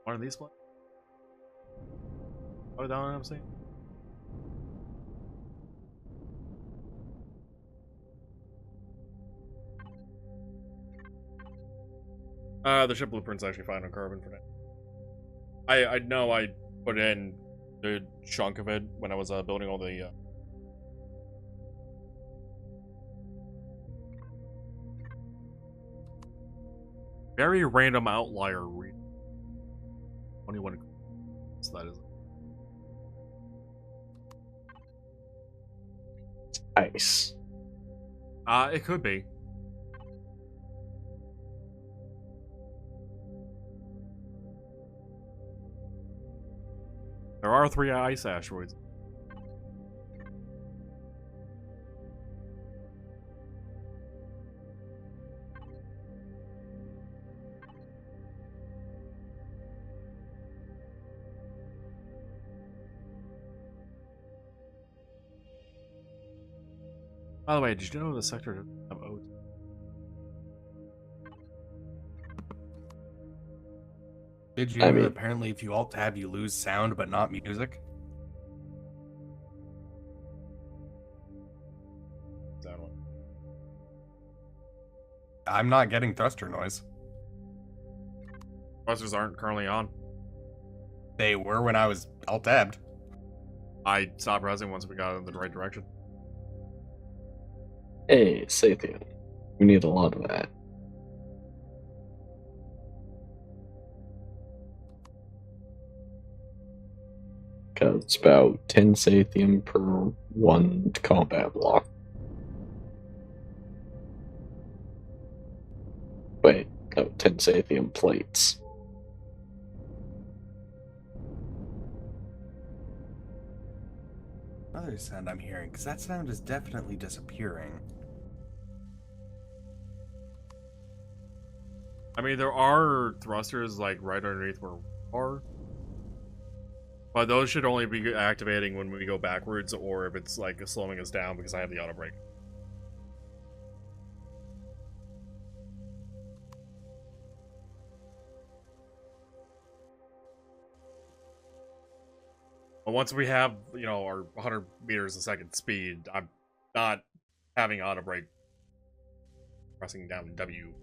One of these ones? Oh, that one I'm saying? The ship blueprint's actually fine on carbon for now. I know I put in the chunk of it when I was building all the very random outlier 21. So that is Ice. it could be. are 3 ice asteroids. By the way, did you know the sector of O? Did you I know that mean- apparently if you alt-tab, you lose sound but not music? That one. I'm not getting thruster noise. Thrusters aren't currently on. They were when I was alt-tabbed. I stopped pressing once we got in the right direction. Hey, Sathian. We need a lot of that. Because it's about 10 Sathium per 1 combat block. Wait, no, 10 Sathium plates. Other sound I'm hearing, because that sound is definitely disappearing. I mean, there are thrusters like right underneath where we are, but those should only be activating when we go backwards or if it's like slowing us down because I have the auto brake. But once we have, you know, our 100 meters a second speed, I'm not having auto brake pressing down W.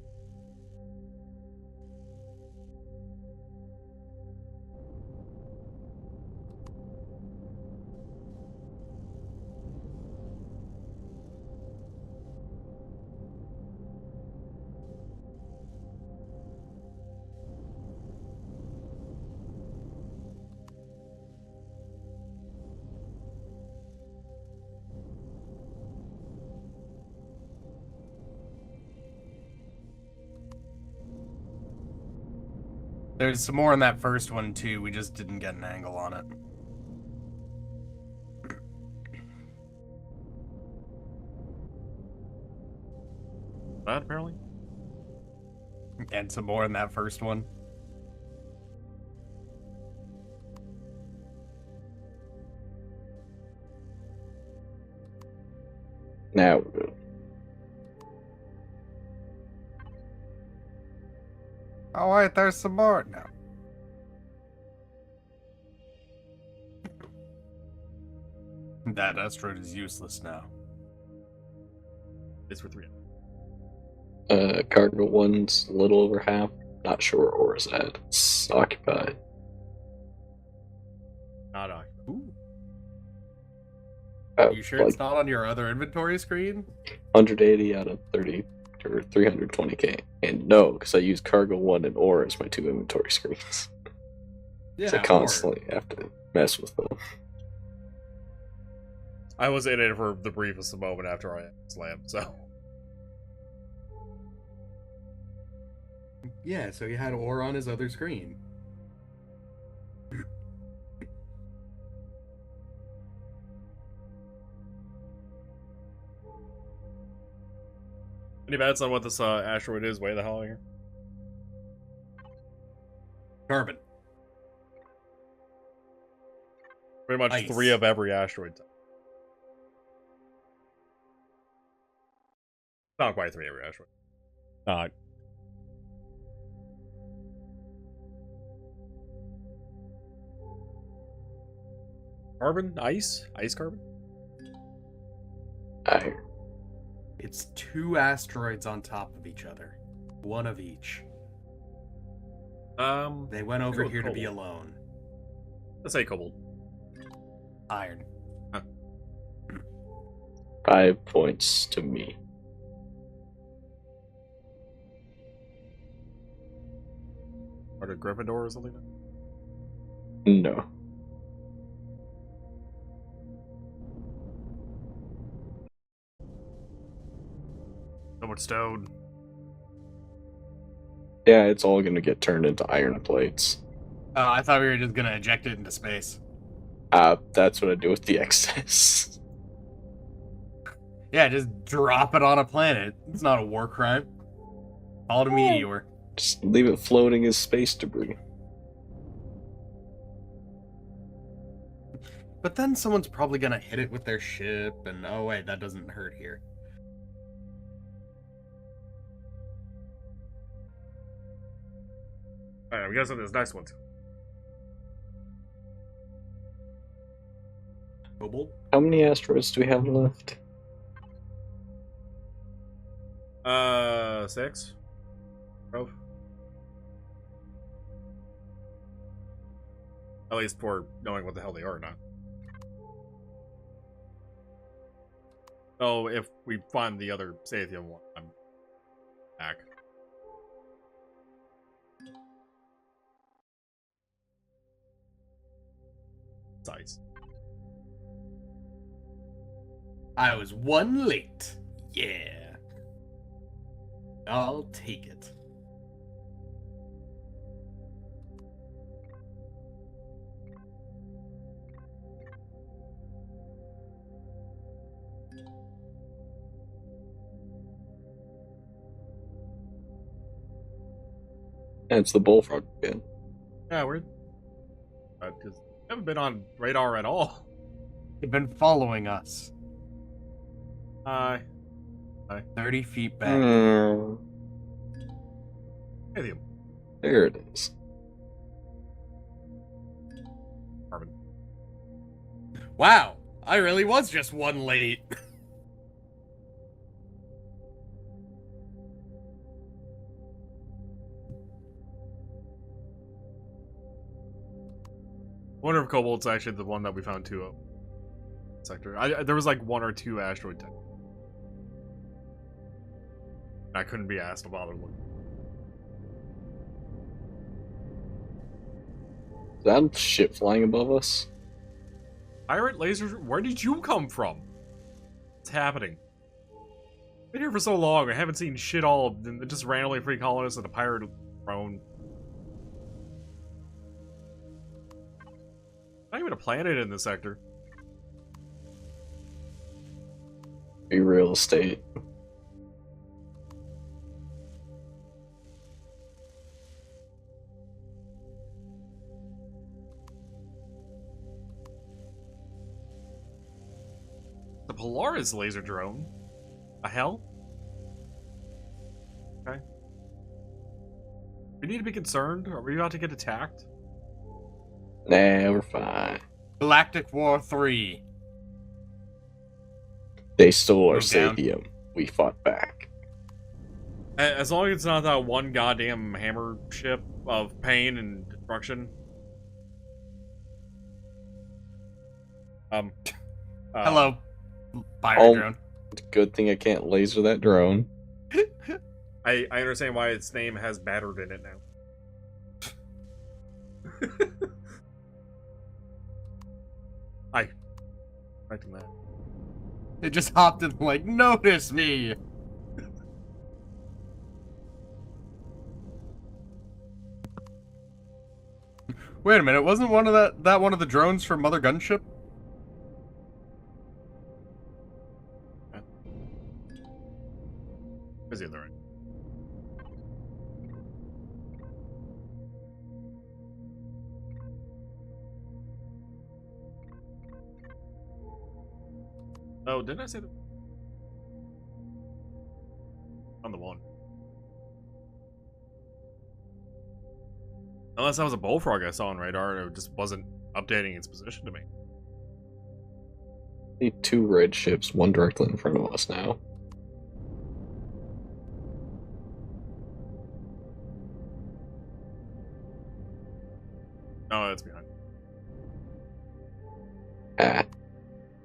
There's some more in that first one, too. We just didn't get an angle on it. That apparently. And some more in that first one. Now we're good. Oh, wait, there's some more now. That asteroid is useless now. It's for 3. Cargo 1's a little over half. Not sure where ore is at. It's occupied. Not occupied. Ooh. About, You sure like, it's not on your other inventory screen? 180 out of 30 or 320k. And no, because I use Cargo 1 and ore as my 2 inventory screens. Yeah, So I constantly have to mess with them. I was in it for the briefest moment after I slammed, so. Yeah, so he had ore on his other screen. Any bets on what this asteroid is way the hell out here? Carbon. Pretty much Ice. 3 of every asteroid type. Not quite 3 of every asteroid. Carbon? Ice? Ice carbon? Iron. It's 2 asteroids on top of each other. 1 of each. They went over go with here to be cobalt. alone. Let's say cobalt. Iron. 5 points to me. Or to Gryffindor or something? No. So much stone. Yeah, it's all gonna get turned into iron plates. I thought we were just gonna eject it into space. That's what I do with the excess. Yeah, just drop it on a planet. It's not a war crime. Call it a meteor. Just leave it floating as space debris. But then someone's probably gonna hit it with their ship, and oh wait, that doesn't hurt here. Alright, we got some of this next one too. Mobile? How many asteroids do we have left? 6? 12? At least for knowing what the hell they are or not. So if we find the other Sathium one, I'm back. Size. I was one late. Yeah. I'll take it. And it's the bullfrog again. Yeah, weird. Because I haven't been on radar at all. They've been following us. Hi. 30 feet back. Sathium. There it is. Carbon. Wow, I really was just one late. I wonder if Cobalt's actually the one that we found too. Sector. There was like 1 or 2 asteroid types. I couldn't be asked to bother looking. Is that ship flying above us? Pirate lasers? Where did you come from? What's happening? Been here for so long. I haven't seen shit all. Just randomly free colonists and a pirate drone. Not even a planet in this sector. Be real estate. The Polaris laser drone? The hell? Okay. We need to be concerned? Are we about to get attacked? Nah, we're fine. Galactic War 3. They stole our Move down. Sathium. We fought back. As long as it's not that one goddamn hammer ship of pain and destruction. Hello, fire drone. Good thing I can't laser that drone. I understand why its name has battered in it now. I expecting that. It just hopped in like, notice me! Wait a minute, wasn't one of that one of the drones from Mother Gunship? Is the other right? Oh, didn't I say that? On the one. Unless that was a bullfrog I saw on radar and it just wasn't updating its position to me. Need 2 red ships, one directly in front of us now. Oh, that's behind. Ah.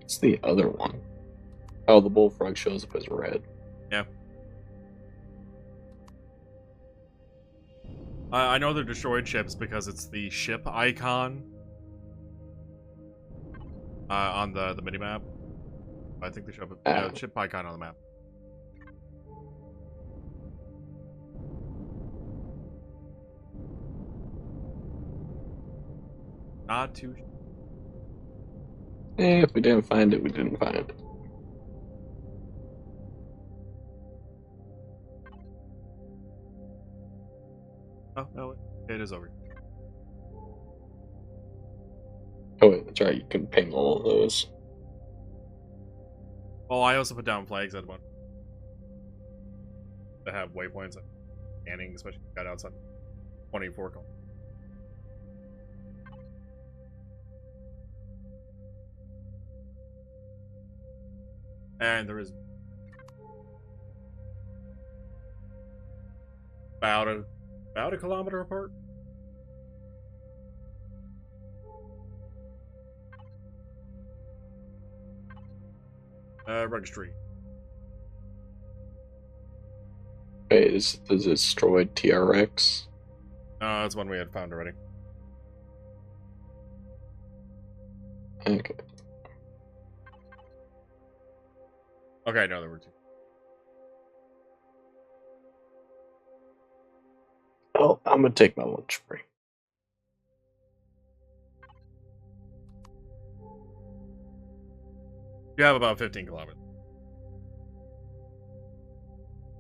It's the other one. Oh, the bullfrog shows up as red. Yeah. I know they're destroyed ships because it's the ship icon on the minimap. I think they show up a ship icon on the map. Not too. If we didn't find it, we didn't find it. Oh, no, it is over. Oh, wait, that's right. You can ping all of those. Oh, I also put down flags at one that have waypoints and scanning, especially if you got outside 24. And there is about a kilometer apart. Registry. Wait, is the destroyed TRX? That's one we had found already. Okay. Okay, no, there were two. Oh, I'm gonna take my lunch break. You have about 15 kilometers.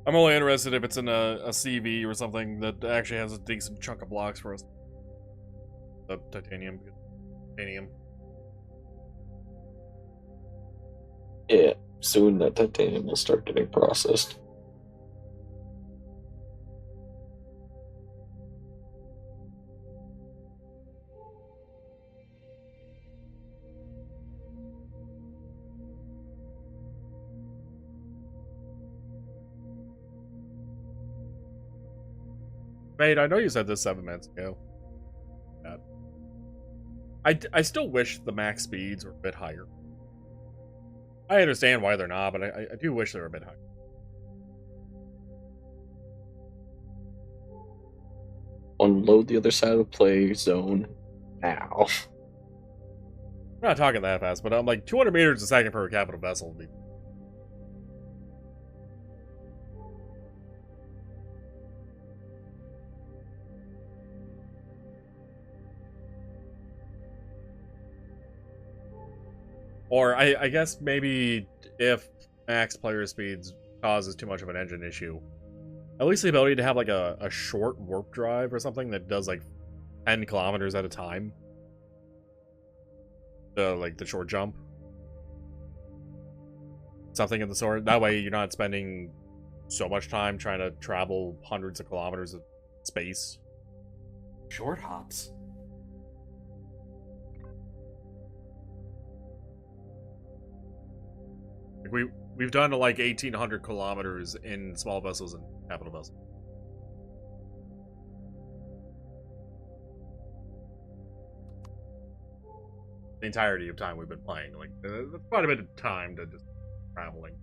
I'm only interested if it's in a CV or something that actually has a decent chunk of blocks for us. The titanium. Yeah, soon that titanium will start getting processed. Mate, I know you said this 7 minutes ago. I still wish the max speeds were a bit higher. I understand why they're not, but I do wish they were a bit higher. Unload the other side of the play zone now. I'm not talking that fast, but I'm like 200 meters a second per capital vessel would be. Or I guess maybe if max player speeds causes too much of an engine issue, at least the ability to have like a short warp drive or something that does like 10 kilometers at a time. Like the short jump. Something of the sort. That way you're not spending so much time trying to travel hundreds of kilometers of space. Short hops. We've done like 1,800 kilometers in small vessels and capital vessels. The entirety of time we've been playing, like that's quite a bit of time to just traveling.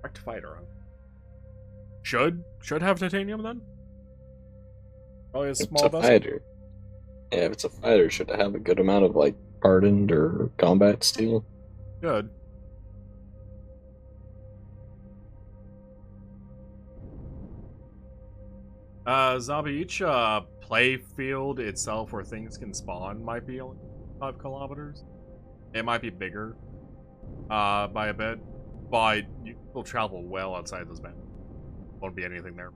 Direct fighter, huh? Should have titanium then? Probably a small It's a vessel. fighter. Yeah, if it's a fighter, should it have a good amount of like hardened or combat steel? Good. Zombie, each play field itself where things can spawn might be only 5 kilometers. It might be bigger by a bit, but you will travel well outside those boundaries. Won't be anything there.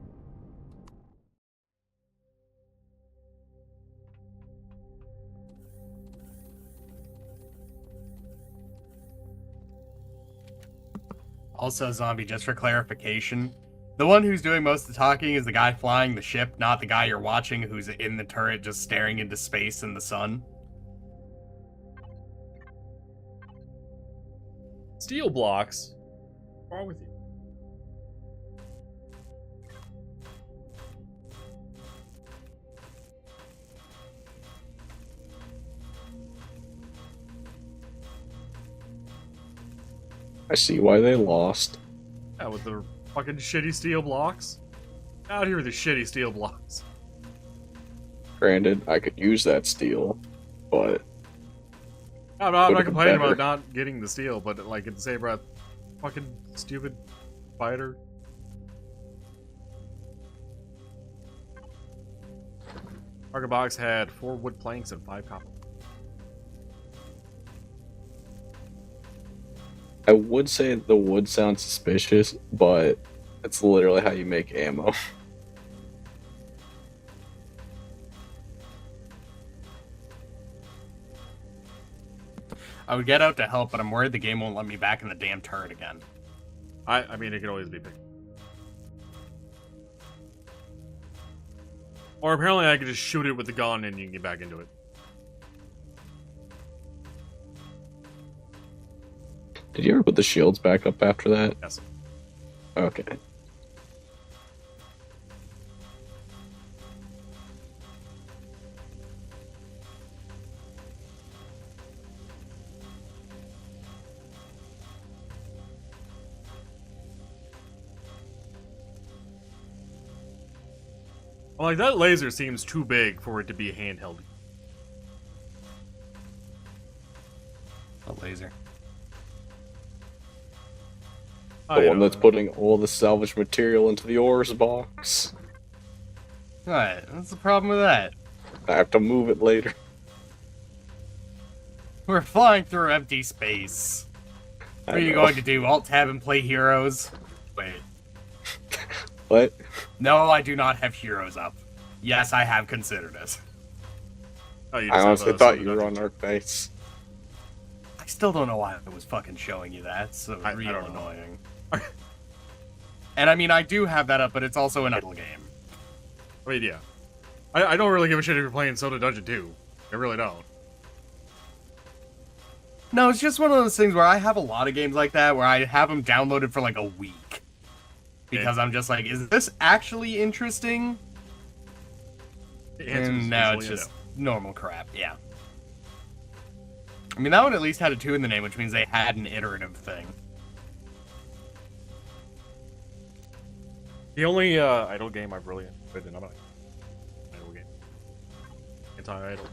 Also, Zombie, just for clarification, the one who's doing most of the talking is the guy flying the ship, not the guy you're watching who's in the turret just staring into space and the sun. Steel blocks? What's wrong with you? I see why they lost. Yeah, with the fucking shitty steel blocks. Out here with the shitty steel blocks. Granted, I could use that steel, but I'm not Could've been complaining better. about not getting the steel, but like in the same breath, Fucking stupid fighter. Target box had 4 wood planks and 5 copper. I would say the wood sounds suspicious, but it's literally how you make ammo. I would get out to help, but I'm worried the game won't let me back in the damn turret again. I mean, it could always be big. Or apparently I could just shoot it with the gun and you can get back into it. Did you ever put the shields back up after that? Yes. Okay. Well, like, that laser seems too big for it to be handheld. A laser. The one that's putting all the salvage material into the ores box. What? What's the problem with that? I have to move it later. We're flying through empty space. What are you going to do? Alt-tab and play heroes? Wait. What? No, I do not have heroes up. Yes, I have considered it. Oh, you I just honestly have thought you were on Arc Base. I still don't know why I was fucking showing you that. It's so I real don't know. annoying. And I mean, I do have that up, but it's also an idle game. I mean, yeah. I don't really give a shit if you're playing Soda Dungeon 2. I really don't. No, it's just one of those things where I have a lot of games like that where I have them downloaded for like a week. Because I'm just like, is this actually interesting? And now it's just normal crap, yeah. I mean, that one at least had a 2 in the name, which means they had an iterative thing. The only idle game I've really enjoyed, and I'm not idle game. Anti-idle.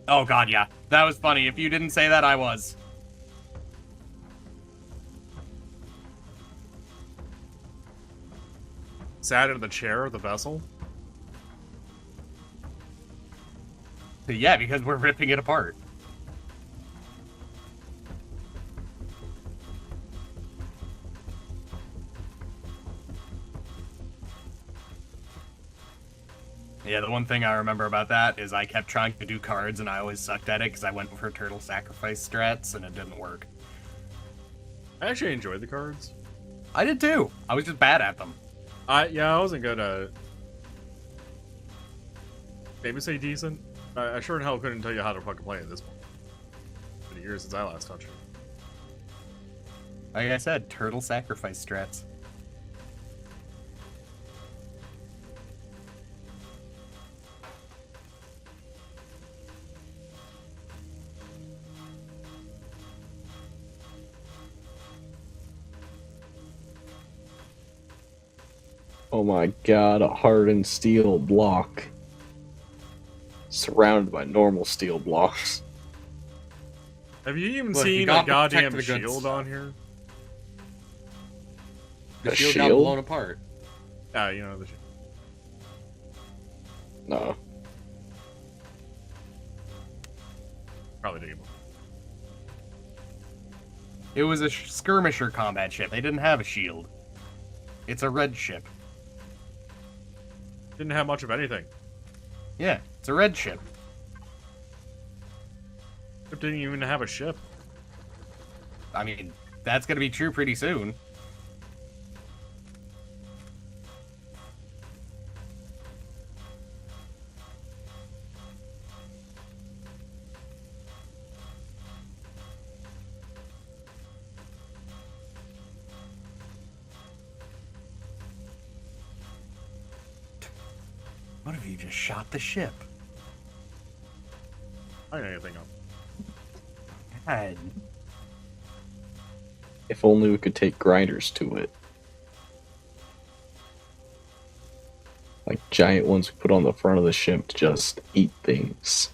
Oh god, yeah. That was funny. If you didn't say that, I was. Sat in the chair of the vessel? But yeah, because we're ripping it apart. Yeah, the one thing I remember about that is I kept trying to do cards and I always sucked at it because I went for turtle sacrifice strats and it didn't work. I actually enjoyed the cards. I did too. I was just bad at them. Yeah, I wasn't good at... Maybe say decent. I sure in hell couldn't tell you how to fucking play at this point. It's been years since I last touched it. Like I said, turtle sacrifice strats. Oh my god, a hardened steel block. Surrounded by normal steel blocks. Have you even Look, you seen a gotta protect goddamn the good shield stuff. on here? The A shield got shield? blown apart. Ah, you know the shield. No. Probably didn't. It was a skirmisher combat ship. They didn't have a shield. It's a red ship. Didn't have much of anything. Yeah, it's a red ship. It didn't even have a ship. I mean, that's gonna be true pretty soon. What if you just shot the ship? I didn't anything up. God. If only we could take grinders to it. Like giant ones we put on the front of the ship to just eat things.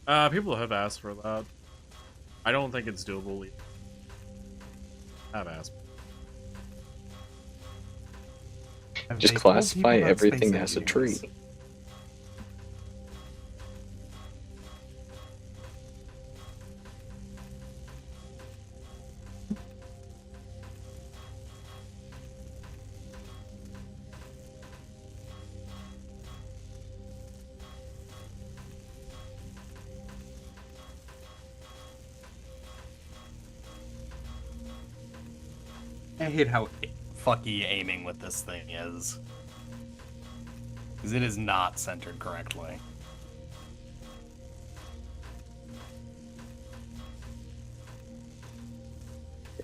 People have asked for that. I don't think it's doable. Badass. Have Just they told classify people about space everything as a tree. aliens? I hate how fucky aiming with this thing is. Because it is not centered correctly.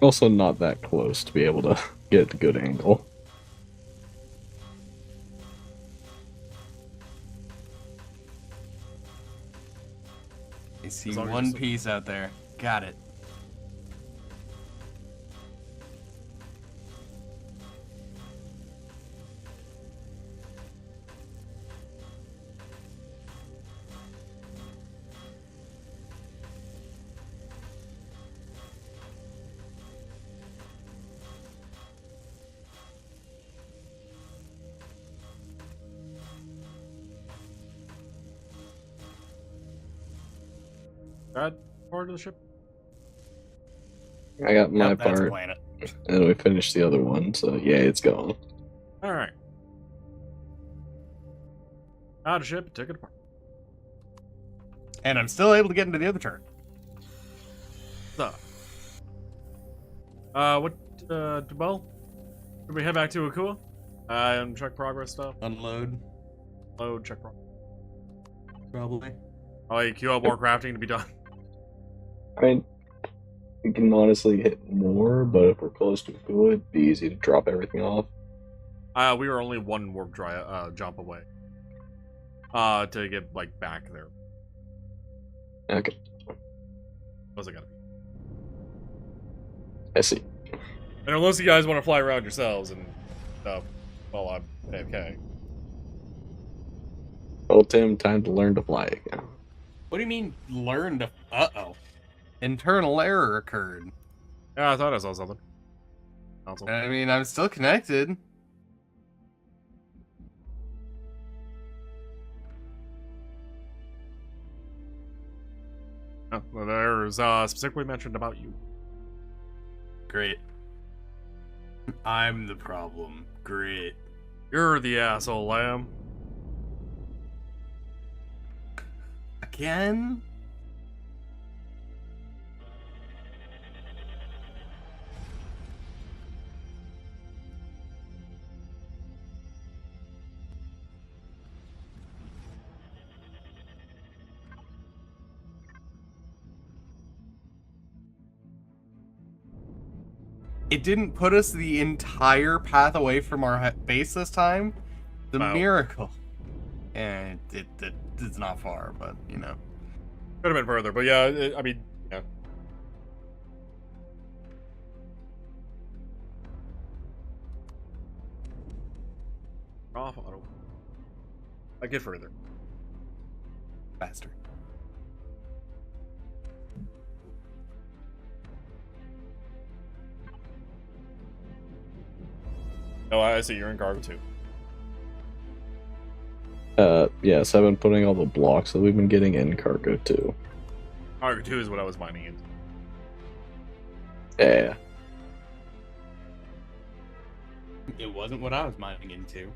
Also not that close to be able to get a good angle. I see As long as one you're still- piece out there. Got it. That part of the ship? I got my Yep, that's a part, planet. and we finished the other one, so yeah, it's going. Alright. Out of ship, took it apart. And I'm still able to get into the other turret. So. Well, should we head back to Akua? And check progress stuff? Unload, Load, check progress. probably. Like, queue up more crafting to be done. I mean, we can honestly hit more, but if we're close to Akua, it'd be easy to drop everything off. We were only one warp jump away. To get, like, back there. Okay, What's it gonna be? I see. And unless you guys want to fly around yourselves and stuff, well, I'm AFK. Well, Tim, time to learn to fly again. What do you mean, learn to... Uh-oh. Internal error occurred. Yeah, I thought I saw something. Console. I mean, I'm still connected. Oh, well, there's specifically mentioned about you. Great. I'm the problem. Great. You're the asshole, lamb. Again? It didn't put us the entire path away from our base this time. The Wow. miracle. And it's not far, but, you know. Could have been further, but yeah, I mean, yeah. Off auto. I get further. Faster. Oh, I see. You're in cargo too. Yes, I've been putting all the blocks that we've been getting in cargo too. Cargo 2 is what I was mining into. Yeah. It wasn't what I was mining into.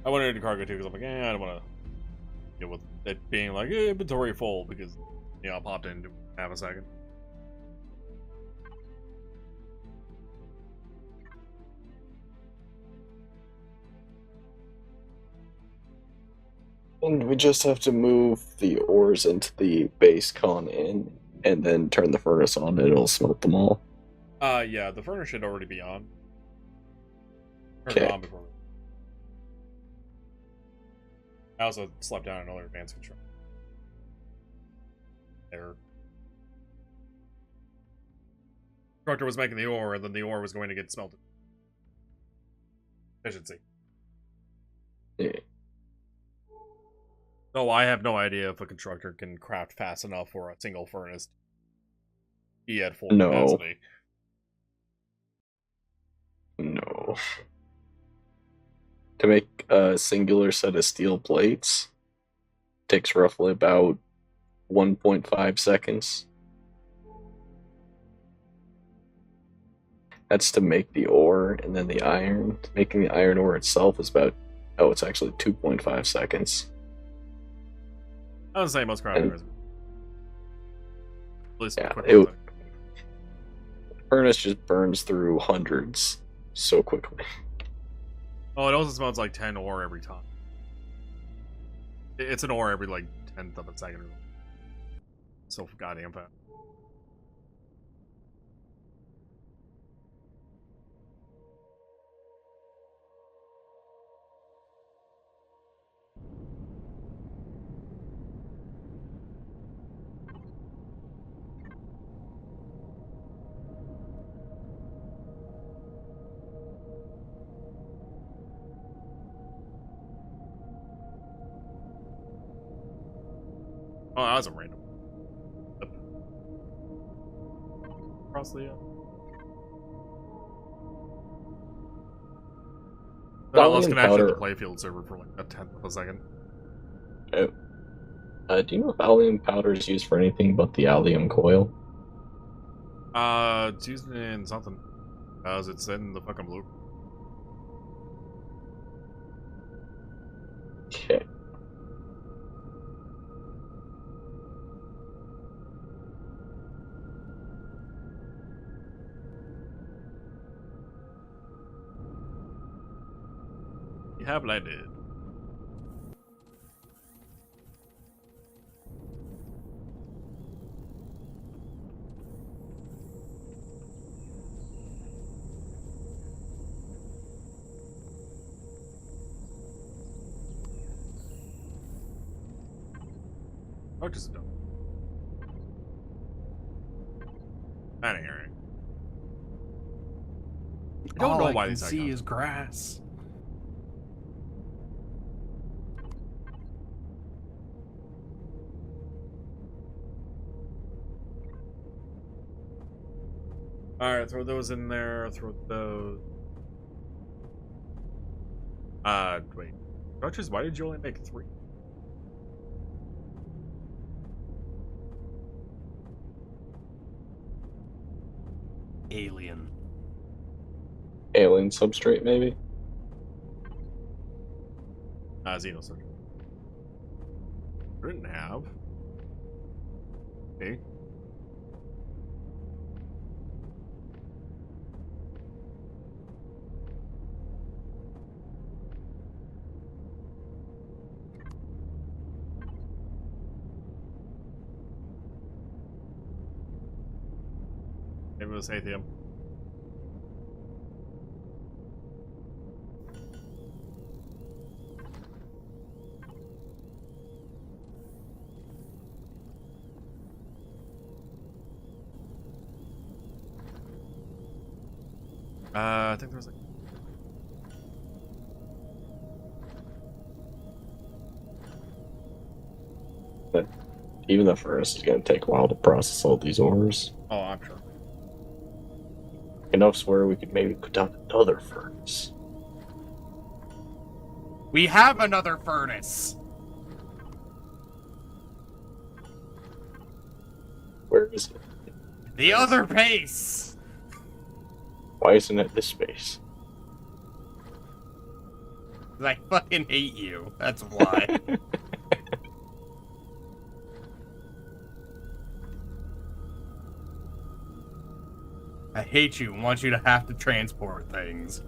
I went into cargo 2 because I'm like, I don't want to deal with it being like inventory full because, you know, I popped in to have a second. And we just have to move the ores into the base con in, and then turn the furnace on, and it'll smelt them all. Yeah, the furnace should already be on. Turned Okay. it on before. I also slept down another advanced control. there. Constructor was making the ore, and then the ore was going to get smelted. Efficiency. Yeah. No, I have no idea if a constructor can craft fast enough for a single furnace to be at full capacity. No. To make a singular set of steel plates takes roughly about 1.5 seconds. That's to make the ore, and then the iron. Making the iron ore itself is about, it's actually 2.5 seconds. I was saying most crafting is. Yeah, the furnace just burns through hundreds so quickly. Oh, it also smells like 10 ore every time. It's an ore every, like, 10th of a second. So goddamn fast. Oh, that was a random. Across the. I lost connection to the playfield server for like a 10th of a second. Oh. Do you know if allium powder is used for anything but the allium coil? It's used in something. As it's in the fucking blue. Okay. You have landed. Oh, just don't. Anyway. I don't know why these see is grass. Alright, throw those in there, throw those. Wait. Structures, why did you only make 3? Alien substrate, maybe? Xenosucker. Didn't have. Okay. Maybe it was Atheum. I think there was like. But even the furnace is going to take a while to process all these ores. Oh, I'm sure. Enough where we could maybe put down another furnace. We have another furnace. Where is it? The other base. Why isn't it this space? I fucking hate you. That's why. I hate you and want you to have to transport things.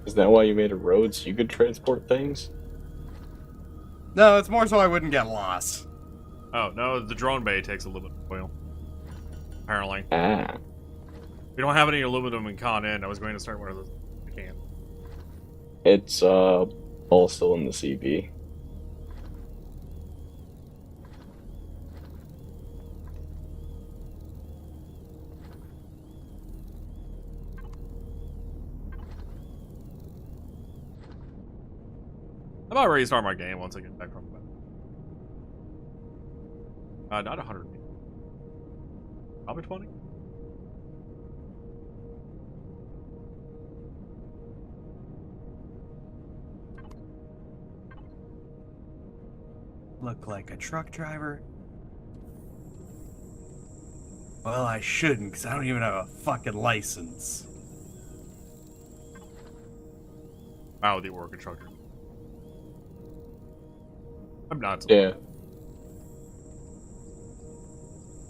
Is that why you made a road so you could transport things? No, it's more so I wouldn't get lost. Oh, no, the drone bay takes a little bit of oil. Apparently. Ah. We don't have any aluminum in Con Inn. I was going to start one of those. I can't. It's, all still in the CB. about ready to start my game once I get back from it. Not 100. Probably 20. Look like a truck driver? Well, I shouldn't, because I don't even have a fucking license. Wow, the Oregon trucker. I'm not. Yeah.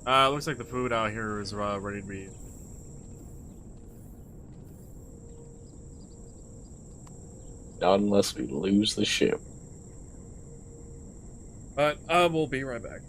Looks like the food out here is ready to be. Not unless we lose the ship. But we'll be right back.